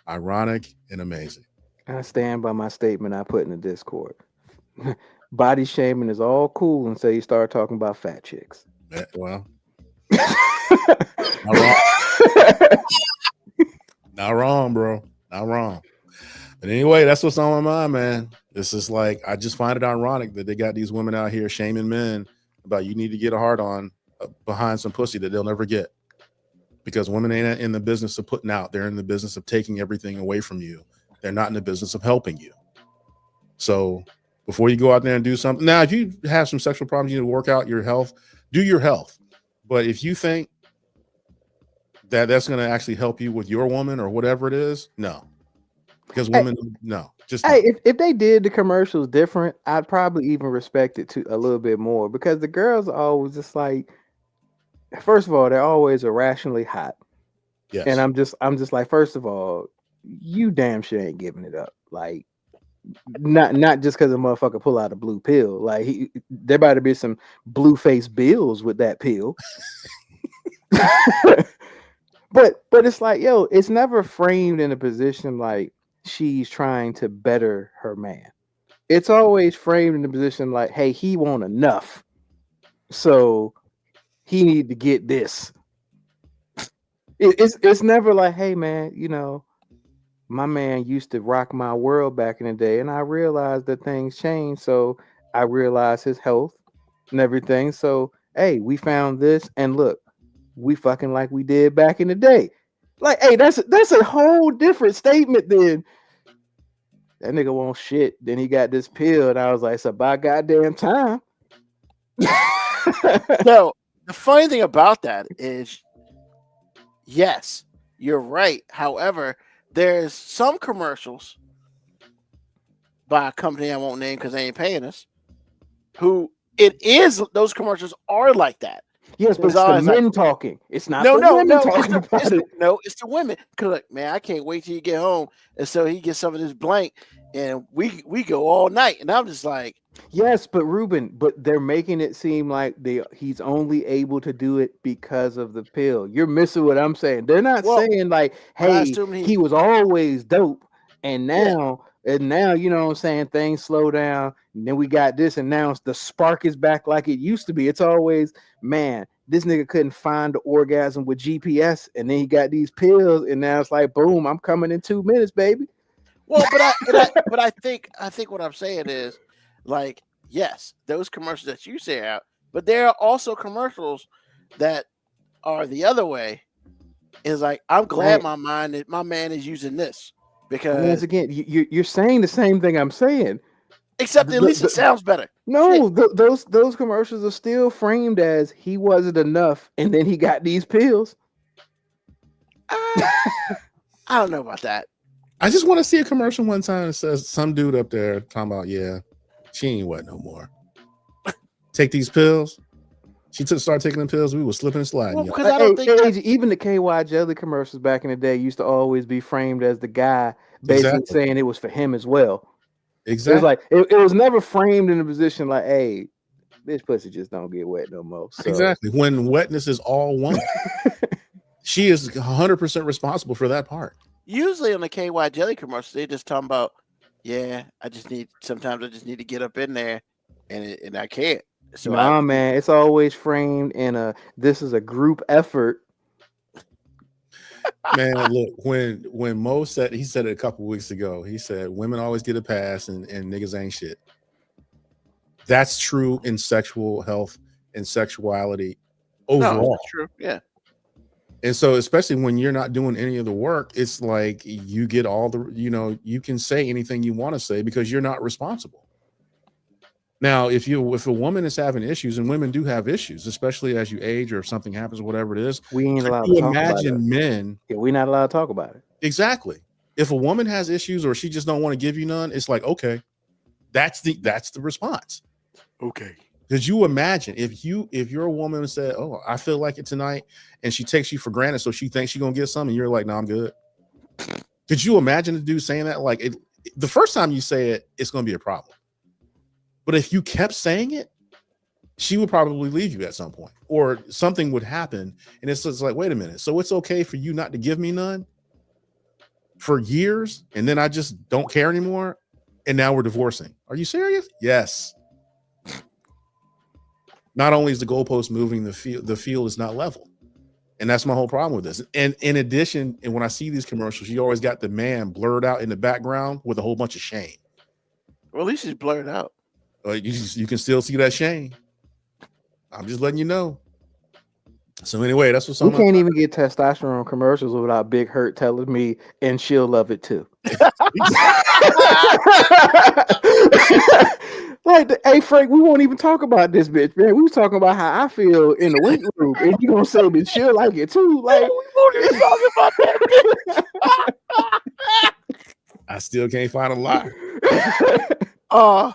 ironic and amazing. I stand by my statement I put in the Discord. Body shaming is all cool until you start talking about fat chicks. Well, not wrong. Not wrong, bro. Not wrong. But anyway, that's what's on my mind, man. This is like, I just find it ironic that they got these women out here shaming men about you need to get a hard on behind some pussy that they'll never get. Because women ain't in the business of putting out. They're in the business of taking everything away from you. They're not in the business of helping you. So before you go out there and do something, now, if you have some sexual problems, you need to work out your health, do your health. But if you think that that's going to actually help you with your woman or whatever it is, no. because women just hey, if they did the commercials different, I'd probably even respect it a little bit more because the girls are always just like, first of all, they're always irrationally hot. yes. And I'm just like, first of all, you damn sure ain't giving it up. Like, not just because a motherfucker pull out a blue pill. Like, there better be some blue face bills with that pill. but it's like, yo, it's never framed in a position like she's trying to better her man. It's always framed in a position like, hey, he want enough, so he need to get this. It's never like, hey man, you know, my man used to rock my world back in the day, and I realized that things changed, so I realized his health and everything. So hey, we found this, and look, we fucking like we did back in the day. Like, hey, that's a whole different statement than that nigga won't shit. Then he got this pill, and I was like, it's about goddamn time. No, the funny thing about that is, yes, you're right. However, there's some commercials by a company I won't name because they ain't paying us, who those commercials are like that. Yes, but it's the men talking. It's not the women talking about it. No, it's the women. Cause like, man, I can't wait till you get home, and so he gets some of this blank, and we go all night, and I'm just like, yes, but Ruben, but they're making it seem like he's only able to do it because of the pill. You're missing what I'm saying. They're not saying like, hey, he was always dope, and now. Yeah. And now, you know what I'm saying, things slow down, and then we got this, and now the spark is back like it used to be. It's always, man, this nigga couldn't find the orgasm with GPS, and then he got these pills, and now it's like, boom, I'm coming in 2 minutes, baby. Well, but I think what I'm saying is, like, yes, those commercials that you say out, but there are also commercials that are the other way. Is like, I'm glad my man is using this. Because once again, you're saying the same thing I'm saying, except at least it sounds better. No, those commercials are still framed as he wasn't enough, and then he got these pills. I don't know about that. I just want to see a commercial one time that says some dude up there talking about, yeah, she ain't wet no more. Take these pills. She started taking them pills. We were slipping and sliding. Well, because I don't think even the KY jelly commercials back in the day used to always be framed as the guy basically saying it was for him as well. Exactly. It was like it was never framed in a position like, hey, this pussy just don't get wet no more. So. Exactly. When wetness is all one, she is 100% responsible for that part. Usually on the KY jelly commercials, they just talking about, yeah, sometimes I just need to get up in there, and I can't. So man, it's always framed in this is a group effort. Man, look, when Mo said it a couple weeks ago, he said women always get a pass and niggas ain't shit. That's true in sexual health and sexuality overall. No, that's true. Yeah. And so, especially when you're not doing any of the work, it's like you get all the, you can say anything you want to say because you're not responsible. Now, if a woman is having issues, and women do have issues, especially as you age or if something happens, whatever it is, we ain't allowed to talk about it. Imagine men. Yeah, we're not allowed to talk about it. Exactly. If a woman has issues or she just don't want to give you none, it's like, okay, that's the response. Okay. Because you imagine if you're a woman and said, oh, I feel like it tonight, and she takes you for granted, so she thinks she's gonna get something, and you're like, no, I'm good. Could you imagine the dude saying that? Like, the first time you say it, it's gonna be a problem. But if you kept saying it, she would probably leave you at some point, or something would happen. And it's just like, wait a minute. So it's okay for you not to give me none for years, and then I just don't care anymore, and now we're divorcing. Are you serious? Yes. Not only is the goalpost moving, the field is not level. And that's my whole problem with this. And in addition, and when I see these commercials, you always got the man blurred out in the background with a whole bunch of shame. Well, at least he's blurred out. You can still see that shame. I'm just letting you know. So anyway, that's what's on. We can't even get testosterone commercials without Big Hurt telling me, and she'll love it too. Like, hey Frank, we won't even talk about this bitch, man. We was talking about how I feel in the weight room, and you gonna say that she'll like it too. Like, we won't even talk about that. I still can't find a lot. Oh,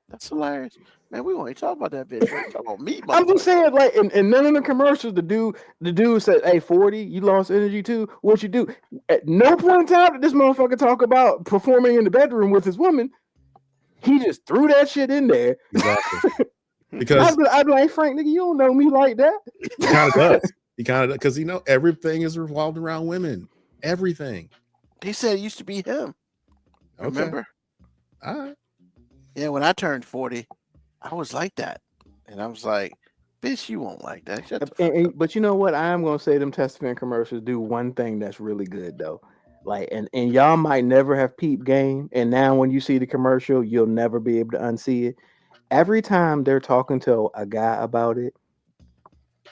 that's hilarious. Man, we won't even talk about that bitch. Right? Talk about me, I'm just saying, like, in none of the commercials, the dude said, "Hey, 40, you lost energy too. What you do?" At no point in time did this motherfucker talk about performing in the bedroom with his woman. He just threw that shit in there. Exactly. Because I'd be like, Frank, nigga, you don't know me like that. he kind of does. He kind of, because everything is revolved around women. Everything. He said it used to be him. Okay. Remember? All right. Yeah, when I turned 40, I was like that. And I was like, bitch, you won't like that. Shut the fuck up. But you know what? I am gonna say them Testament commercials do one thing that's really good though. Like, and y'all might never have peeped game, and now when you see the commercial, you'll never be able to unsee it. Every time they're talking to a guy about it,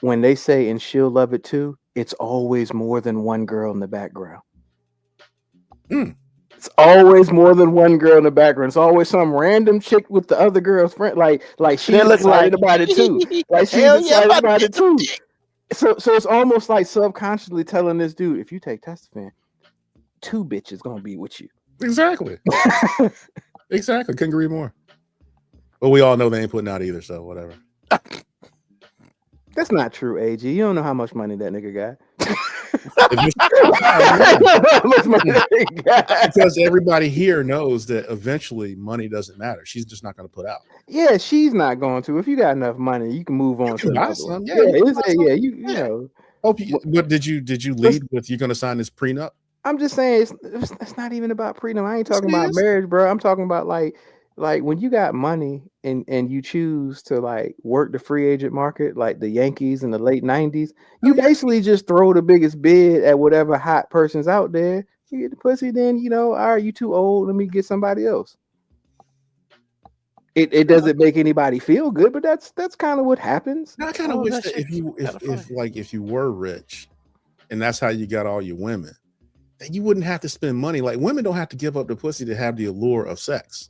when they say "and she'll love it too," it's always more than one girl in the background. It's always more than one girl in the background. It's always some random chick with the other girl's friend. Like she's excited about it too. Like she's excited about it too. So it's almost like subconsciously telling this dude, if you take Testament, 2 bitches gonna be with you. Exactly. Exactly. Couldn't agree more. But we all know they ain't putting out either, so whatever. That's not true, AG. You don't know how much money that nigga got. Because everybody here knows that eventually money doesn't matter. She's just not going to put out. Yeah, she's not going to. If you got enough money, you can move on to buy another some. one. Yeah, you know. Hope you, but did you lead with you're going to sign this prenup? I'm just saying it's not even about prenup. I ain't talking about marriage, bro. I'm talking about like when you got money and you choose to like work the free agent market, like the Yankees in the late 90s, you basically just throw the biggest bid at whatever hot person's out there. You get the pussy, then all right, you too old. Let me get somebody else. It doesn't make anybody feel good, but that's kind of what happens. I kind of wish that if you were rich, and that's how you got all your women, that you wouldn't have to spend money. Like women don't have to give up the pussy to have the allure of sex.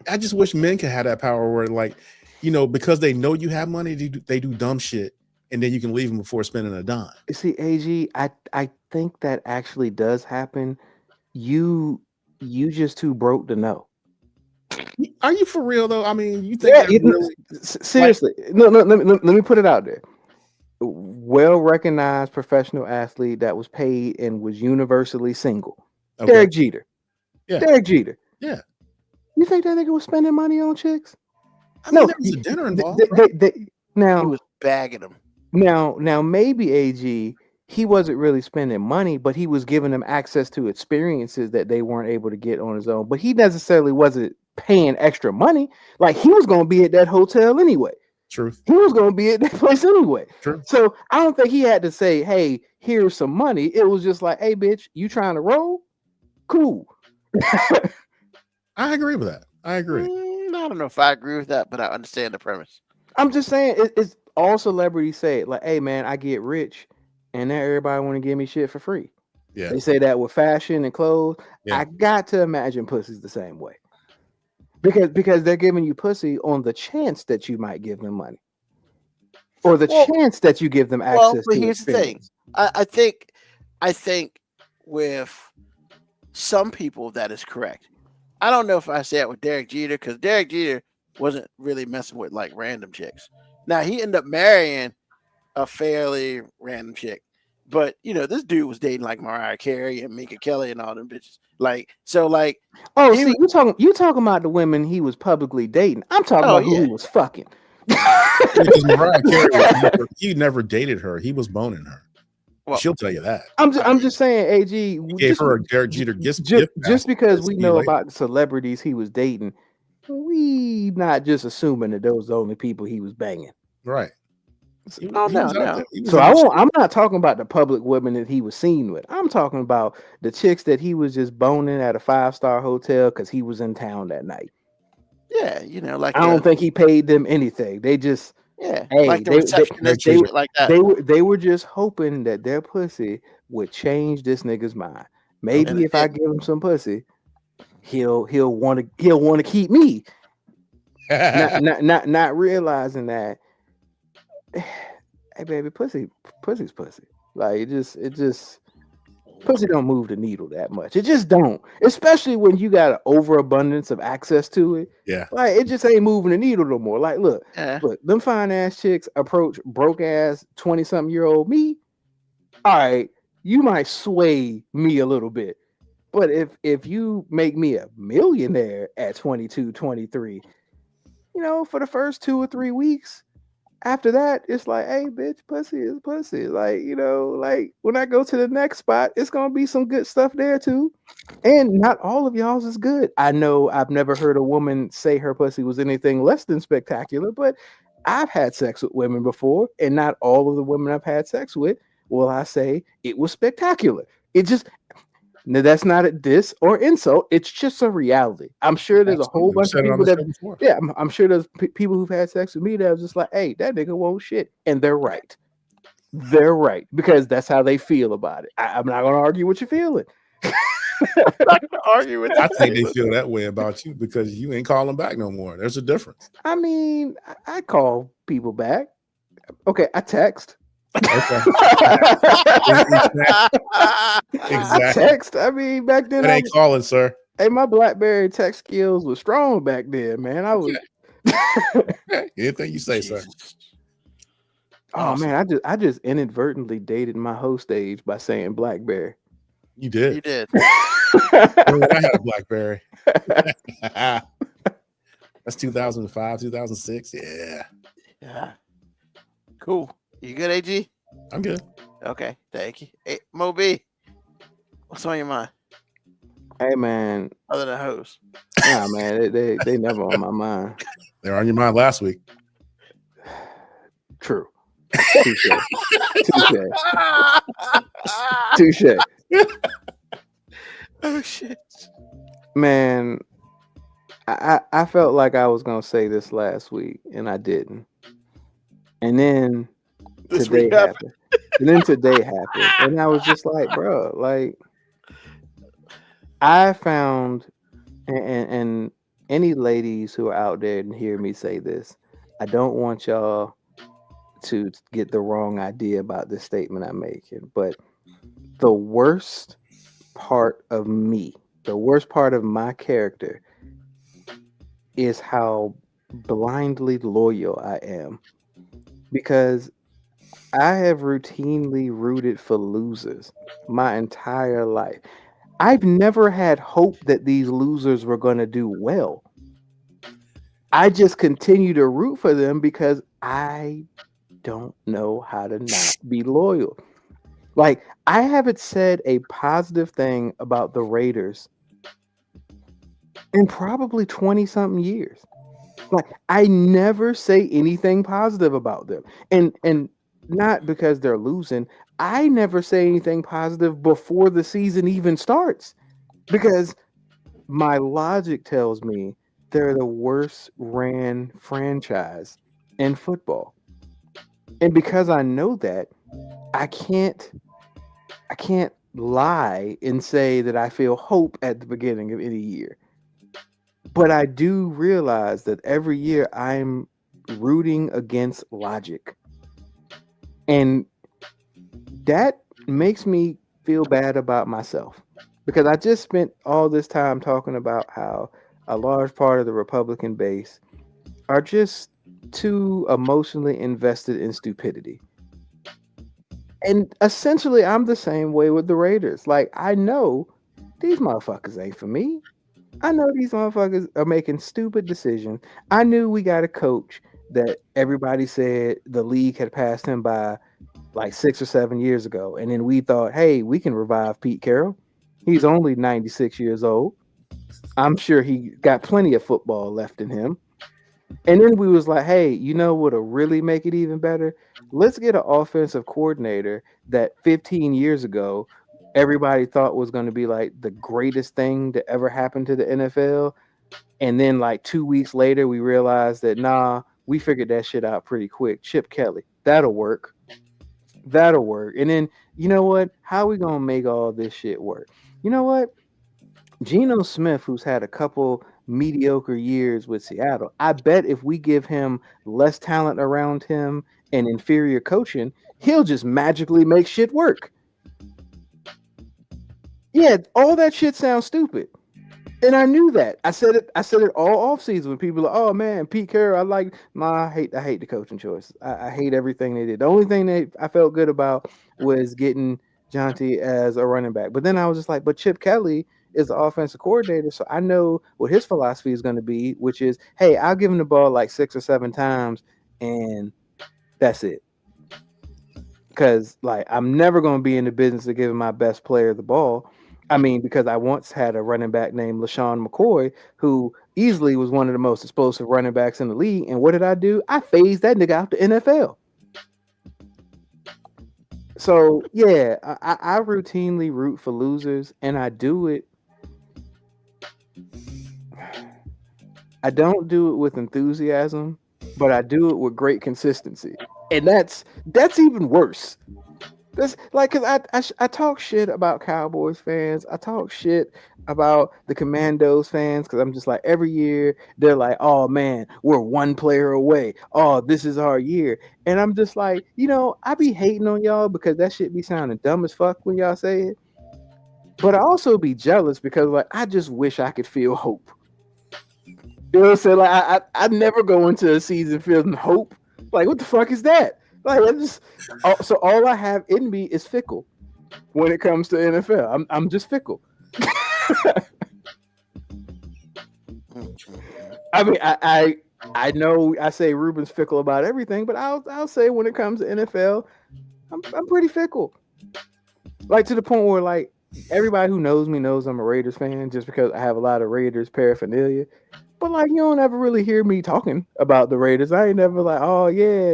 I just wish men could have that power where, like, because they know you have money, they do dumb shit, and then you can leave them before spending a dime. You see, AG, I think that actually does happen. You just too broke to know. Are you for real though? I mean, you think really, seriously? No. Let me put it out there. Well-recognized professional athlete that was paid and was universally single. Okay. Derek Jeter. Yeah. Derek Jeter. Yeah. You think that nigga was spending money on chicks? I mean, there was a dinner involved. Now he was bagging them. Now maybe AG, he wasn't really spending money, but he was giving them access to experiences that they weren't able to get on his own. But he necessarily wasn't paying extra money. Like he was going to be at that hotel anyway. Truth. He was going to be at that place anyway. True. So I don't think he had to say, "Hey, here's some money." It was just like, "Hey, bitch, you trying to roll? Cool." I agree with that. I agree. I don't know if I agree with that, but I understand the premise. I'm just saying it's all celebrities say it. Like, "Hey, man, I get rich, and now everybody want to give me shit for free." Yeah, they say that with fashion and clothes. Yeah. I got to imagine pussy's the same way, because they're giving you pussy on the chance that you might give them money, or the chance that you give them access. Well, but here's experience. The thing. I think with some people that is correct. I don't know if I say it with Derek Jeter, because Derek Jeter wasn't really messing with like random chicks. Now he ended up marrying a fairly random chick, but this dude was dating like Mariah Carey and Minka Kelly and all them bitches. You talking about the women he was publicly dating? I'm talking about who he was fucking. Because Mariah Carey, he never dated her. He was boning her. Well, she'll tell you that. I'm just saying, AG gave her a Derek Jeter gift. Just because we know about the celebrities he was dating, we not just assuming that those are the only people he was banging. Right. No. So I'm not talking about the public women that he was seen with. I'm talking about the chicks that he was just boning at a 5-star hotel because he was in town that night. Yeah, I don't think he paid them anything. They just like the receptionist like that. They were just hoping that their pussy would change this nigga's mind. Maybe if I give him some pussy, he'll want to keep me. not realizing that, hey baby, pussy's pussy. Like it just Pussy don't move the needle that much. It just don't. Especially when you got an overabundance of access to it. Yeah. Like it just ain't moving the needle no more. Like, look, Yeah. them fine ass chicks approach broke ass 20-something-year-old me. All right, you might sway me a little bit. But if you make me a millionaire at 22, 23, for the first 2 or 3 weeks, after that, it's like, hey, bitch, pussy is pussy. Like, like when I go to the next spot, it's gonna be some good stuff there too. And not all of y'all's is good. I know I've never heard a woman say her pussy was anything less than spectacular, but I've had sex with women before, and not all of the women I've had sex with will I say it was spectacular. It just now, that's not a diss or insult. It's just a reality. I'm sure there's a whole bunch of people that, yeah, I'm sure there's people who've had sex with me that was just like, hey, that nigga won't shit. And they're right. They're right because that's how they feel about it. I'm not going to argue what you're feeling. I'm not gonna argue with I think they feel that way about you because you ain't calling back no more. There's a difference. I mean, I call people back. Okay, I text. Okay. I text. I mean, back then that ain't calling, sir. Hey, my BlackBerry text skills were strong back then, man. I was. Anything you say, sir. Oh man, I just inadvertently dated my host age by saying BlackBerry. You did. You did. I had a BlackBerry. That's 2005, 2006. Yeah. Yeah. Cool. You good, AG? I'm good. Okay, thank you. Hey, Mo B, what's on your mind? Hey man. Other than hoes. Nah, man, they never on my mind. They were on your mind last week. True. Touche. Touche. Oh shit. Man, I felt like I was gonna say this last week and I didn't. And then today happened. And then today happened. And I was just like, bro, like I found and any ladies who are out there and hear me say this, I don't want y'all to get the wrong idea about this statement I'm making, but the worst part of me, the worst part of my character is how blindly loyal I am, because I have routinely rooted for losers my entire life. I've never had hope that these losers were going to do well. I just continue to root for them because I don't know how to not be loyal. Like, I haven't said a positive thing about the Raiders in probably 20 something years. Like, I never say anything positive about them. And not because they're losing. I never say anything positive before the season even starts, because my logic tells me they're the worst ran franchise in football. And because I know that, I can't lie and say that I feel hope at the beginning of any year. But I do realize that every year I'm rooting against logic. And that makes me feel bad about myself, because I just spent all this time talking about how a large part of the Republican base are just too emotionally invested in stupidity. And essentially, I'm the same way with the Raiders. Like, I know these motherfuckers ain't for me. I know these motherfuckers are making stupid decisions. I knew we got a coach that everybody said the league had passed him by like 6 or 7 years ago. And then we thought, hey, we can revive Pete Carroll. He's only 96 years old. I'm sure he got plenty of football left in him. And then we was like, hey, you know what'll really make it even better? Let's get an offensive coordinator that 15 years ago everybody thought was going to be like the greatest thing to ever happen to the NFL. And then like 2 weeks later, we realized that, nah, we figured that shit out pretty quick. Chip Kelly, that'll work. That'll work. And then, you know what? How are we going to make all this shit work? You know what? Geno Smith, who's had a couple mediocre years with Seattle, I bet if we give him less talent around him and inferior coaching, he'll just magically make shit work. Yeah, all that shit sounds stupid. And I knew that. I said it all off season when people are like, oh man, Pete Carroll, I hate the coaching choice. I hate everything they did. The only thing I felt good about was getting Jonte as a running back. But then I was just like, but Chip Kelly is the offensive coordinator, so I know what his philosophy is going to be, which is, hey, I'll give him the ball like 6 or 7 times, and that's it. Because like I'm never going to be in the business of giving my best player the ball. I mean, because I once had a running back named LaShawn McCoy who easily was one of the most explosive running backs in the league. And what did I do? I phased that nigga out the NFL. So yeah, I routinely root for losers, and I do it. I don't do it with enthusiasm, but I do it with great consistency, and that's even worse. That's like, cause I talk shit about Cowboys fans. I talk shit about the Commandos fans because I'm just like, every year they're like, oh man, we're one player away. Oh, this is our year, and I'm just like, I be hating on y'all because that shit be sounding dumb as fuck when y'all say it. But I also be jealous because like I just wish I could feel hope. You know what I'm saying? Like I never go into a season feeling hope. Like what the fuck is that? Like so all I have in me is fickle when it comes to NFL. I'm just fickle. I mean, I know I say Ruben's fickle about everything, but I'll say when it comes to NFL, I'm pretty fickle. Like to the point where like everybody who knows me knows I'm a Raiders fan just because I have a lot of Raiders paraphernalia. But like you don't ever really hear me talking about the Raiders. I ain't never like, oh yeah,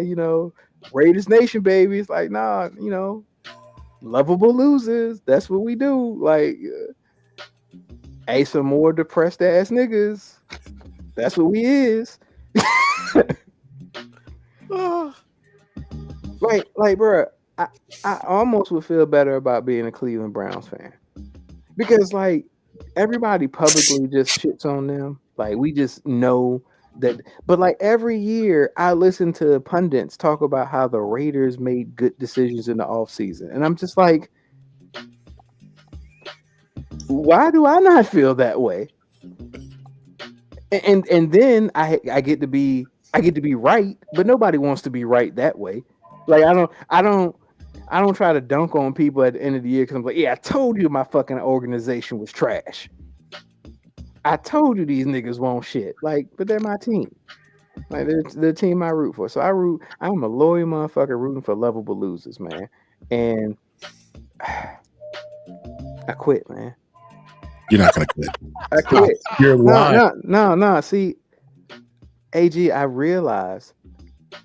Raiders Nation, baby. It's like, nah, lovable losers. That's what we do. Like, hey, some more depressed ass niggas. That's what we is. like, bro, I almost would feel better about being a Cleveland Browns fan because, like, everybody publicly just shits on them. Like, we just know that, but like every year I listen to pundits talk about how the Raiders made good decisions in the offseason, and I'm just like, why do I not feel that way? And then I get to be right, but nobody wants to be right that way. Like I don't try to dunk on people at the end of the year because I'm like, yeah, I told you my fucking organization was trash. I told you these niggas won't shit. Like, but they're my team. Like they're the team I root for. So I'm a loyal motherfucker rooting for lovable losers, man. And I quit, man. You're not gonna quit. I quit. You're lying. No. See, AG, I realized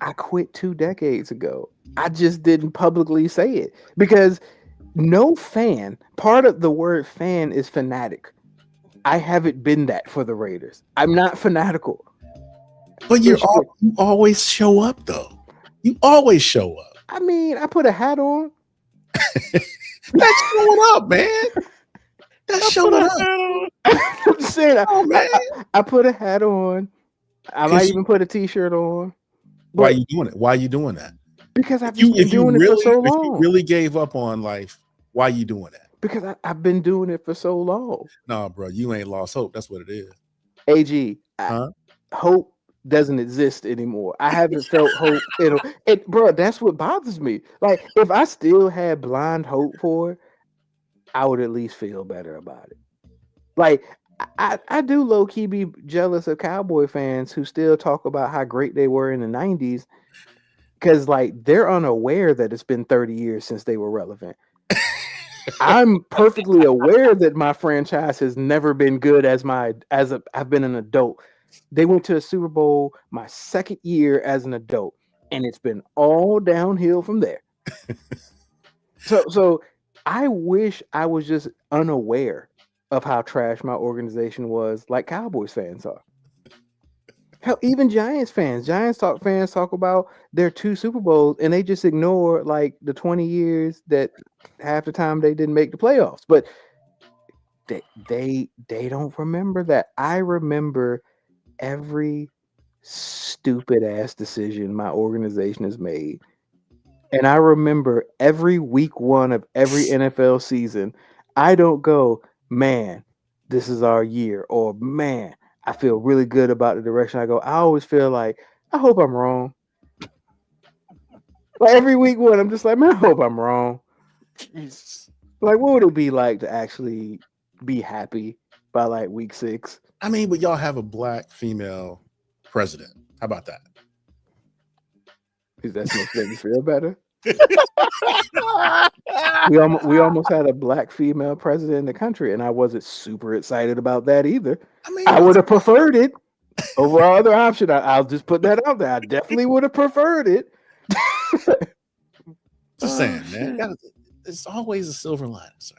I quit 2 decades ago. I just didn't publicly say it because no fan, part of the word fan is fanatic. I haven't been that for the Raiders. I'm not fanatical. But you always show up, though. You always show up. I mean, I put a hat on. That's showing up, man. That's showing up. I'm saying, I put a hat on. I might even put a t-shirt on. Why are you doing it? Why are you doing that? Because I've been doing it for so long. If you really gave up on life, why are you doing that? Because I've been doing it for so long. No, bro, you ain't lost hope. That's what it is. AG, hope doesn't exist anymore. I haven't felt hope. Bro, that's what bothers me. Like, if I still had blind hope for it, I would at least feel better about it. Like, I do low-key be jealous of Cowboy fans who still talk about how great they were in the 90s because, like, they're unaware that it's been 30 years since they were relevant. I'm perfectly aware that my franchise has never been good as I've been an adult. They went to a Super Bowl my second year as an adult, and it's been all downhill from there. So I wish I was just unaware of how trash my organization was, like Cowboys fans are. Hell, even Giants fans talk about their 2 Super Bowls, and they just ignore like the 20 years that half the time they didn't make the playoffs. But they don't remember that. I remember every stupid ass decision my organization has made. And I remember every week 1 of every NFL season, I don't go, man, this is our year, or man, I feel really good about the direction I go. I always feel like, I hope I'm wrong. Like every week one, I'm just like, man, I hope I'm wrong. Jesus. Like, what would it be like to actually be happy by like week 6? I mean, but y'all have a black female president. How about that? Is that supposed to make me feel better? We almost had a black female president in the country, and I wasn't super excited about that either. I mean, I would have preferred it over our other option. I'll just put that out there. I definitely would have preferred it. just saying, man. There's always a silver lining, sir.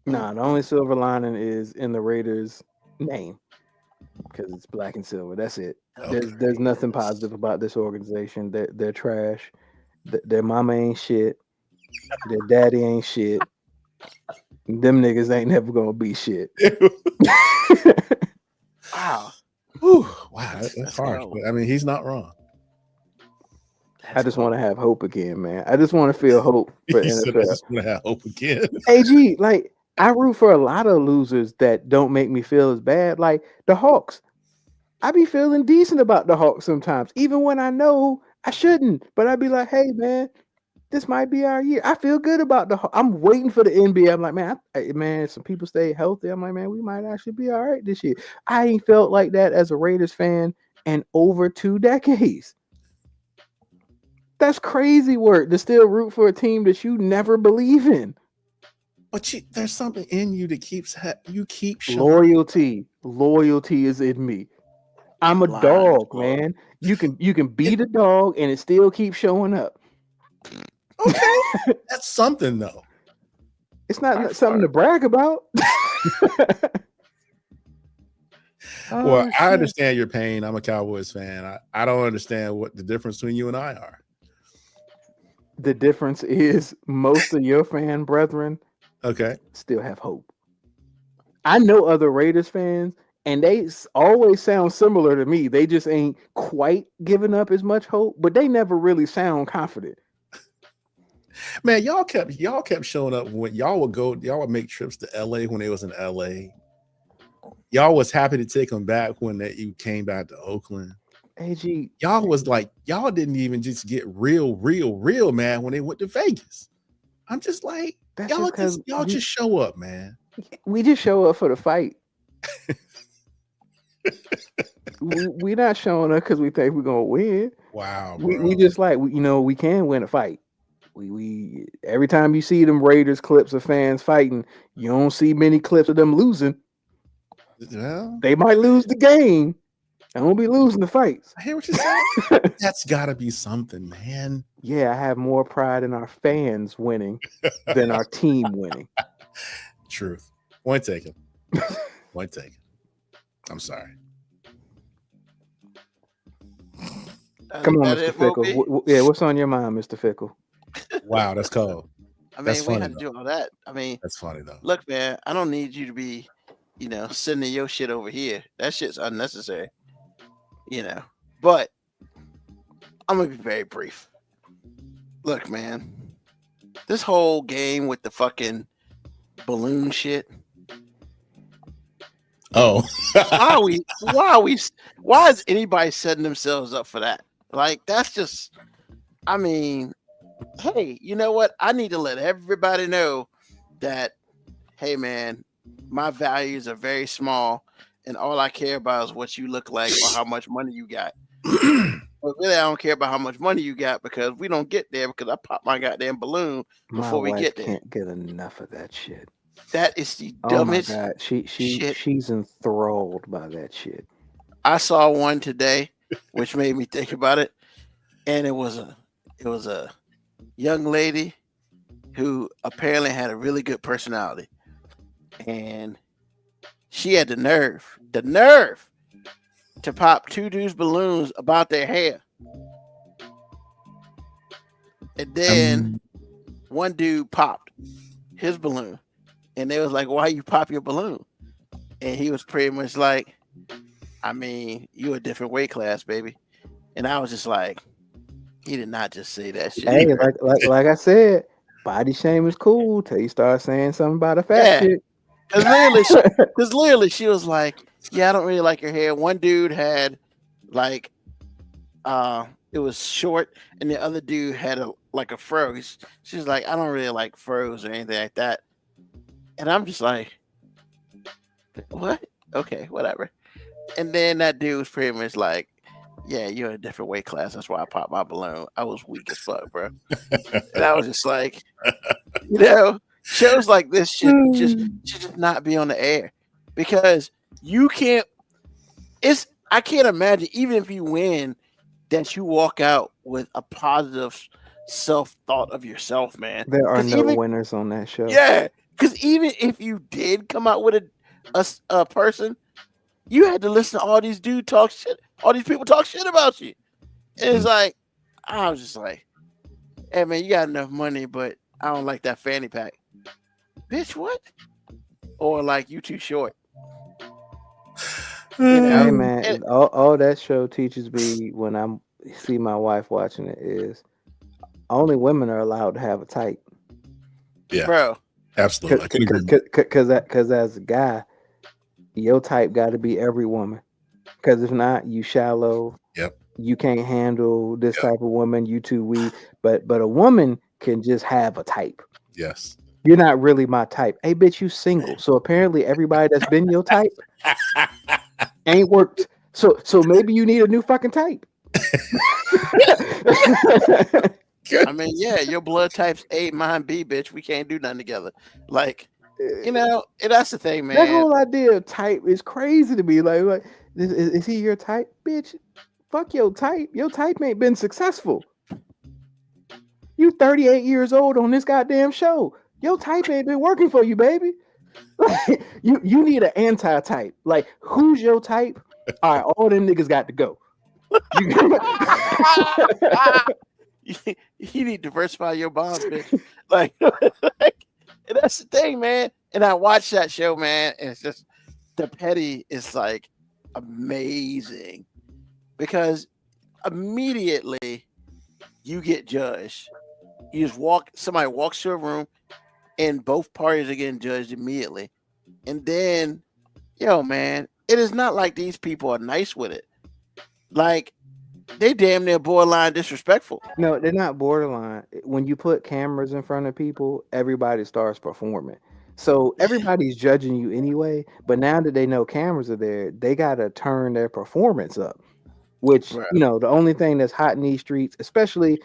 Nah, the only silver lining is in the Raiders' name because it's black and silver. That's it. Okay. There's nothing positive about this organization. They're trash. Their mama ain't shit. Their daddy ain't shit. Them niggas ain't never gonna be shit. Wow. Whew, wow, that's harsh. But, I mean, he's not wrong. I just want to have hope again, man. I just want to feel hope for He said, I NFL. just want to have hope again. AG, like I root for a lot of losers that don't make me feel as bad. Like the Hawks. I be feeling decent about the Hawks sometimes, even when I know I shouldn't. But I'd be like, hey, man, this might be our year. I feel good about the Hawks. I'm waiting for the NBA. I'm like, man, some people stay healthy. I'm like, man, we might actually be all right this year. I ain't felt like that as a Raiders fan in over 2 decades. That's crazy work to still root for a team that you never believe in. But there's something in you that keep showing. Loyalty is in me. I'm a Blind dog, dog. man. You can beat a dog and it still keeps showing up. Okay, that's something though. It's not something to brag about. Well, I understand your pain. I'm a Cowboys fan. I don't understand what the difference between you and I are. The difference is most of your fan brethren still have hope. I know other Raiders fans, and they always sound similar to me. They just ain't quite giving up as much hope, but they never really sound confident. Man, y'all kept showing up when y'all would make trips to LA when they was in LA. Y'all was happy to take them back when you came back to Oakland. AG, Y'all was like, y'all didn't even just get real mad when they went to Vegas. I'm just like, y'all just show up, man. We just show up for the fight. we not showing up because we think we're gonna win. Wow, we just like we can win a fight. We every time you see them Raiders clips of fans fighting, you don't see many clips of them losing. Well, they might lose the game. I won't be losing the fights. I hear what you're saying. That's got to be something, man. Yeah, I have more pride in our fans winning than our team winning. Truth. Point taken. Point taken. I'm sorry. Come on, Mr. Fickle. Yeah, what's on your mind, Mr. Fickle? Wow, that's cold. I mean, that's we funny, had to do all that. I mean, that's funny though. Look, man, I don't need you to be, sending your shit over here. That shit's unnecessary. But I'm gonna be very brief. Look, man, this whole game with the fucking balloon shit. Oh, why is anybody setting themselves up for that? Like, that's just, I mean, hey, you know what? I need to let everybody know that, hey, man, my values are very small, and all I care about is what you look like or how much money you got. But really, I don't care about how much money you got because we don't get there because I pop my goddamn balloon before we get there. Can't get enough of that shit. That is the dumbest. Oh my God, she's enthralled by that shit. I saw one today, which made me think about it, and it was a young lady who apparently had a really good personality, and she had the nerve to pop two dudes' balloons about their hair, and then one dude popped his balloon, and they was like, "Why you pop your balloon?" And he was pretty much like, "I mean, you a different weight class, baby." And I was just like, he did not just say that shit. Hey, like I said, body shame is cool till you start saying something about a fat Yeah. chick. Because literally, she was like, "Yeah, I don't really like your hair." One dude had like, it was short, and the other dude had a fro. She's like, "I don't really like fros or anything like that," and I'm just like, "What? Okay, whatever." And then that dude was pretty much like, "Yeah, you're in a different weight class. That's why I popped my balloon. I was weak as fuck, bro." And I was just like, shows like this should just not be on the air because you can't. I can't imagine even if you win that you walk out with a positive self thought of yourself, man. There are 'Cause no even winners on that show. yeah, because even if you did come out with a person, you had to listen to all these dudes talk shit. All these people talk shit about you. And it's like, I was just like, "Hey man, you got enough money, but I don't like that fanny pack." Bitch, what? Or like, you too short. Hey man, And, all that show teaches me when I see my wife watching it is only women are allowed to have a type. Yeah, bro, absolutely. I couldn't agree more. Because as a guy, your type got to be every woman. Because if not, you shallow. Yep. You can't handle this type of woman. You too weak. But a woman can just have a type. Yes. You're not really my type. Hey, bitch, you single. So apparently everybody that's been your type ain't worked. So maybe you need a new fucking type. I mean, yeah, your blood type's A, mine B, bitch. We can't do nothing together. Like, and that's the thing, man. That whole idea of type is crazy to me. Like is he your type? Bitch, fuck your type. Your type ain't been successful. You 38 years old on this goddamn show. Your type ain't been working for you, baby. Like, you need an anti-type. Like, who's your type? All right, all them niggas got to go. You need to diversify your bonds, bitch. Like, and that's the thing, man. And I watched that show, man, and it's just the petty is like amazing because immediately you get judged. You just somebody walks to a room and both parties are getting judged immediately. And then, man, it is not like these people are nice with it. Like, they damn near borderline disrespectful. No, they're not borderline. When you put cameras in front of people, everybody starts performing. So everybody's judging you anyway. But now that they know cameras are there, they got to turn their performance up. Which, Right. the only thing that's hot in these streets, especially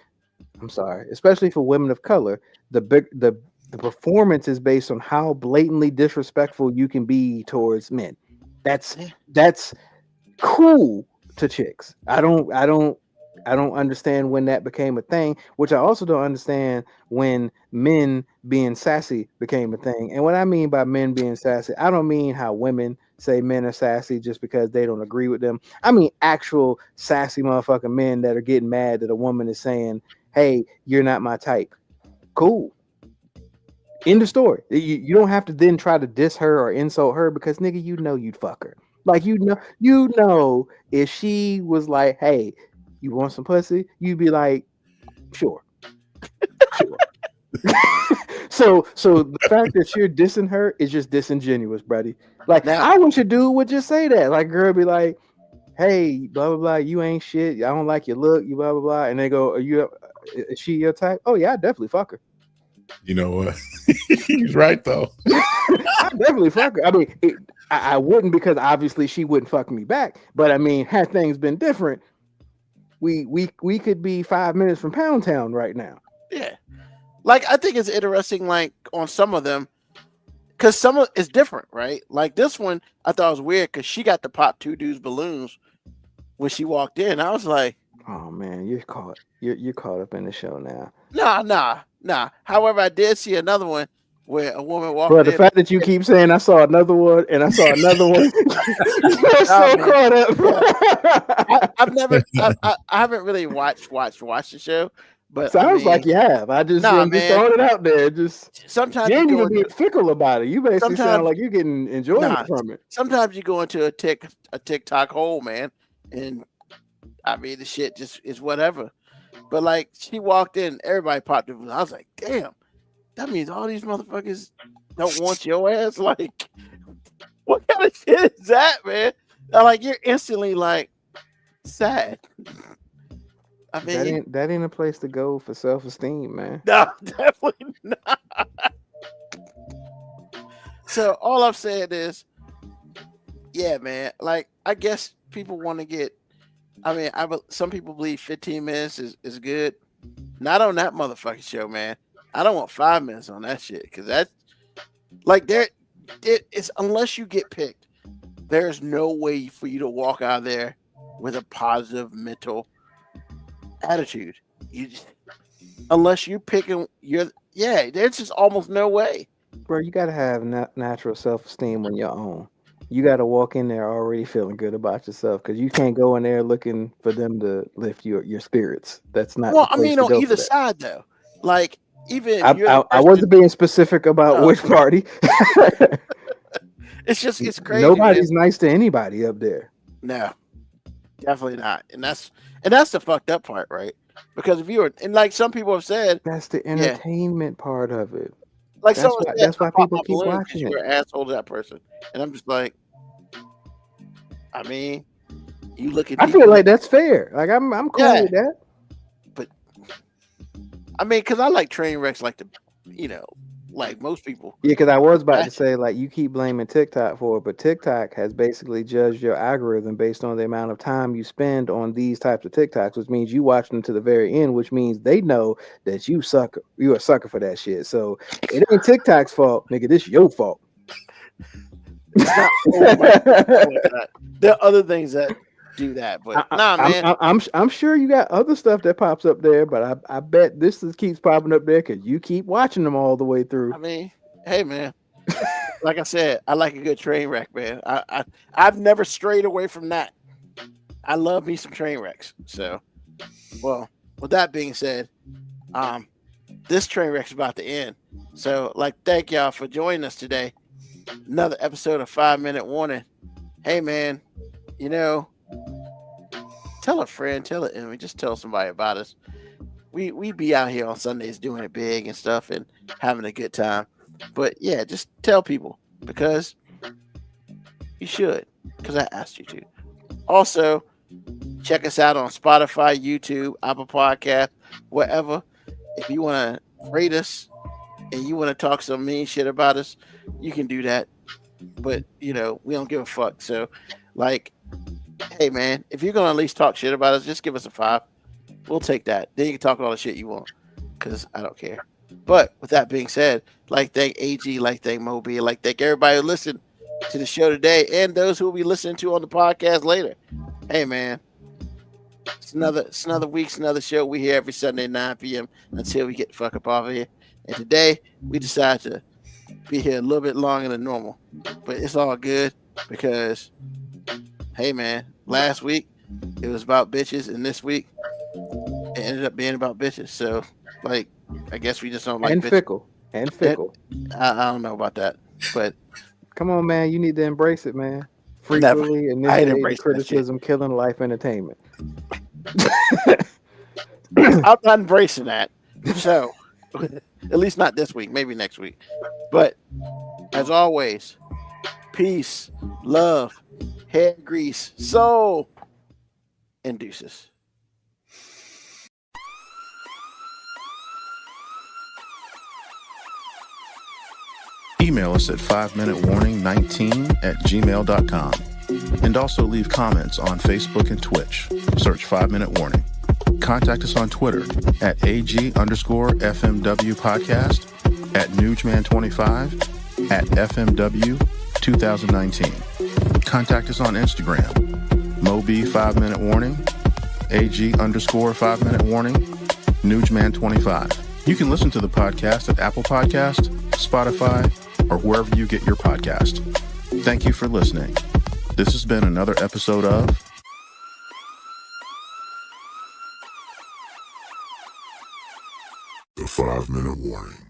for women of color, the performance is based on how blatantly disrespectful you can be towards men. That's cool to chicks. I don't understand when that became a thing, which I also don't understand when men being sassy became a thing. And what I mean by men being sassy, I don't mean how women say men are sassy just because they don't agree with them. I mean actual sassy motherfucking men that are getting mad that a woman is saying, "Hey, you're not my type." Cool. End of story. You don't have to then try to diss her or insult her because nigga, you'd fuck her. Like if she was like, "Hey, you want some pussy?" You'd be like, "Sure." So the fact that you're dissing her is just disingenuous, buddy. Like, I wish a dude would just say that. Like, girl be like, "Hey, blah blah blah, you ain't shit. I don't like your look. You blah blah blah." And they go, is she your type? Oh yeah, I definitely fuck her. You know what? He's right though. I definitely fuck her. I mean, I wouldn't because obviously she wouldn't fuck me back. But I mean, had things been different, we could be 5 minutes from Pound Town right now. Yeah, like I think it's interesting, like on some of them, because some of it's different, right? Like this one, I thought was weird because she got to pop two dudes' balloons when she walked in. I was like, "Oh man, you're caught up in the show now." Nah. However, I did see another one where a woman walked Bro, in. the fact that you keep saying I saw another one and I saw another one, you're so caught up. I haven't really watched the show, but sounds like you have. I just just throwing it out there. Just sometimes you ain't even being fickle about it. You basically sound like you're getting enjoyment from it. Sometimes you go into a TikTok hole, man, and I mean the shit just is whatever. But like she walked in, everybody popped it. I was like, damn. that means all these motherfuckers don't want your ass. Like, what kind of shit is that, man? Like, you're instantly like sad. I mean, that ain't a place to go for self-esteem, man. no, definitely not. So all I'm saying is, yeah, man. Like, I guess people want to get. I mean, some people believe 15 minutes is good. Not on that motherfucking show, man. I don't want 5 minutes on that shit because that's like it's unless you get picked, there's no way for you to walk out of there with a positive mental attitude. You just, unless you're picking there's just almost no way. Bro, you gotta have natural self-esteem on your own. You gotta walk in there already feeling good about yourself because you can't go in there looking for them to lift your spirits. That's not. Well, the I place mean, to on go for either that. side though. Like, even if you're the I wasn't being specific about which party. it's crazy. Nobody's nice to anybody up there. No, definitely not. And that's the fucked up part, right? Because if you were, and like some people have said, That's the entertainment part of it. like That's why people keep watching it. You're an asshole to that person, and I'm just like, I mean, you look at. I feel like that's fair. Like I'm cool with that. But I mean, because I like train wrecks, like like most people. Yeah, because I was about to say, like, you keep blaming TikTok for it, but TikTok has basically judged your algorithm based on the amount of time you spend on these types of TikToks, which means you watch them to the very end, which means they know that you're a sucker for that shit. So it ain't TikTok's fault, nigga. This your fault. It's not, oh my God. There are other things that do that, but man. I'm sure you got other stuff that pops up there, but I bet this keeps popping up there because you keep watching them all the way through. I mean, hey man, like I said, I like a good train wreck, man. I've never strayed away from that. I love me some train wrecks. So, well, with that being said, this train wreck's about to end. So, like, thank y'all for joining us today. Another episode of 5 Minute Warning. Hey man, tell a friend, tell an enemy, just tell somebody about us. We be out here on Sundays doing it big and stuff and having a good time. But yeah, just tell people because you should, because I asked you to. Also, check us out on Spotify, YouTube, Apple Podcast, wherever. If you want to rate us and you want to talk some mean shit about us, you can do that. But, we don't give a fuck. So, like, hey, man, if you're going to at least talk shit about us, just give us a 5. We'll take that. Then you can talk all the shit you want because I don't care. But with that being said, thank AG, thank Moby, thank everybody who listened to the show today and those who will be listening to on the podcast later. Hey, man, it's another week's another show. We here every Sunday, 9 p.m. until we get the fuck up off of here. And today, we decided to be here a little bit longer than normal. But it's all good because, hey, man, last week it was about bitches, and this week it ended up being about bitches. So, I guess we just don't like bitches. And fickle. I don't know about that, but come on, man, you need to embrace it, man. Frequently initiating criticism, killing life entertainment. I'm not embracing that. So, at least not this week, maybe next week. But as always, peace, love, hair grease, soul, and deuces. Email us at 5minutewarning19@gmail.com. And also leave comments on Facebook and Twitch. Search 5 Minute Warning. Contact us on Twitter at AG_FMW podcast, at Newsman25, at FMW 2019. Contact us on Instagram, Moby 5 Minute Warning, AG_5 Minute Warning, Newsman25. You can listen to the podcast at Apple Podcast, Spotify, or wherever you get your podcast. Thank you for listening. This has been another episode of The 5 Minute Warning.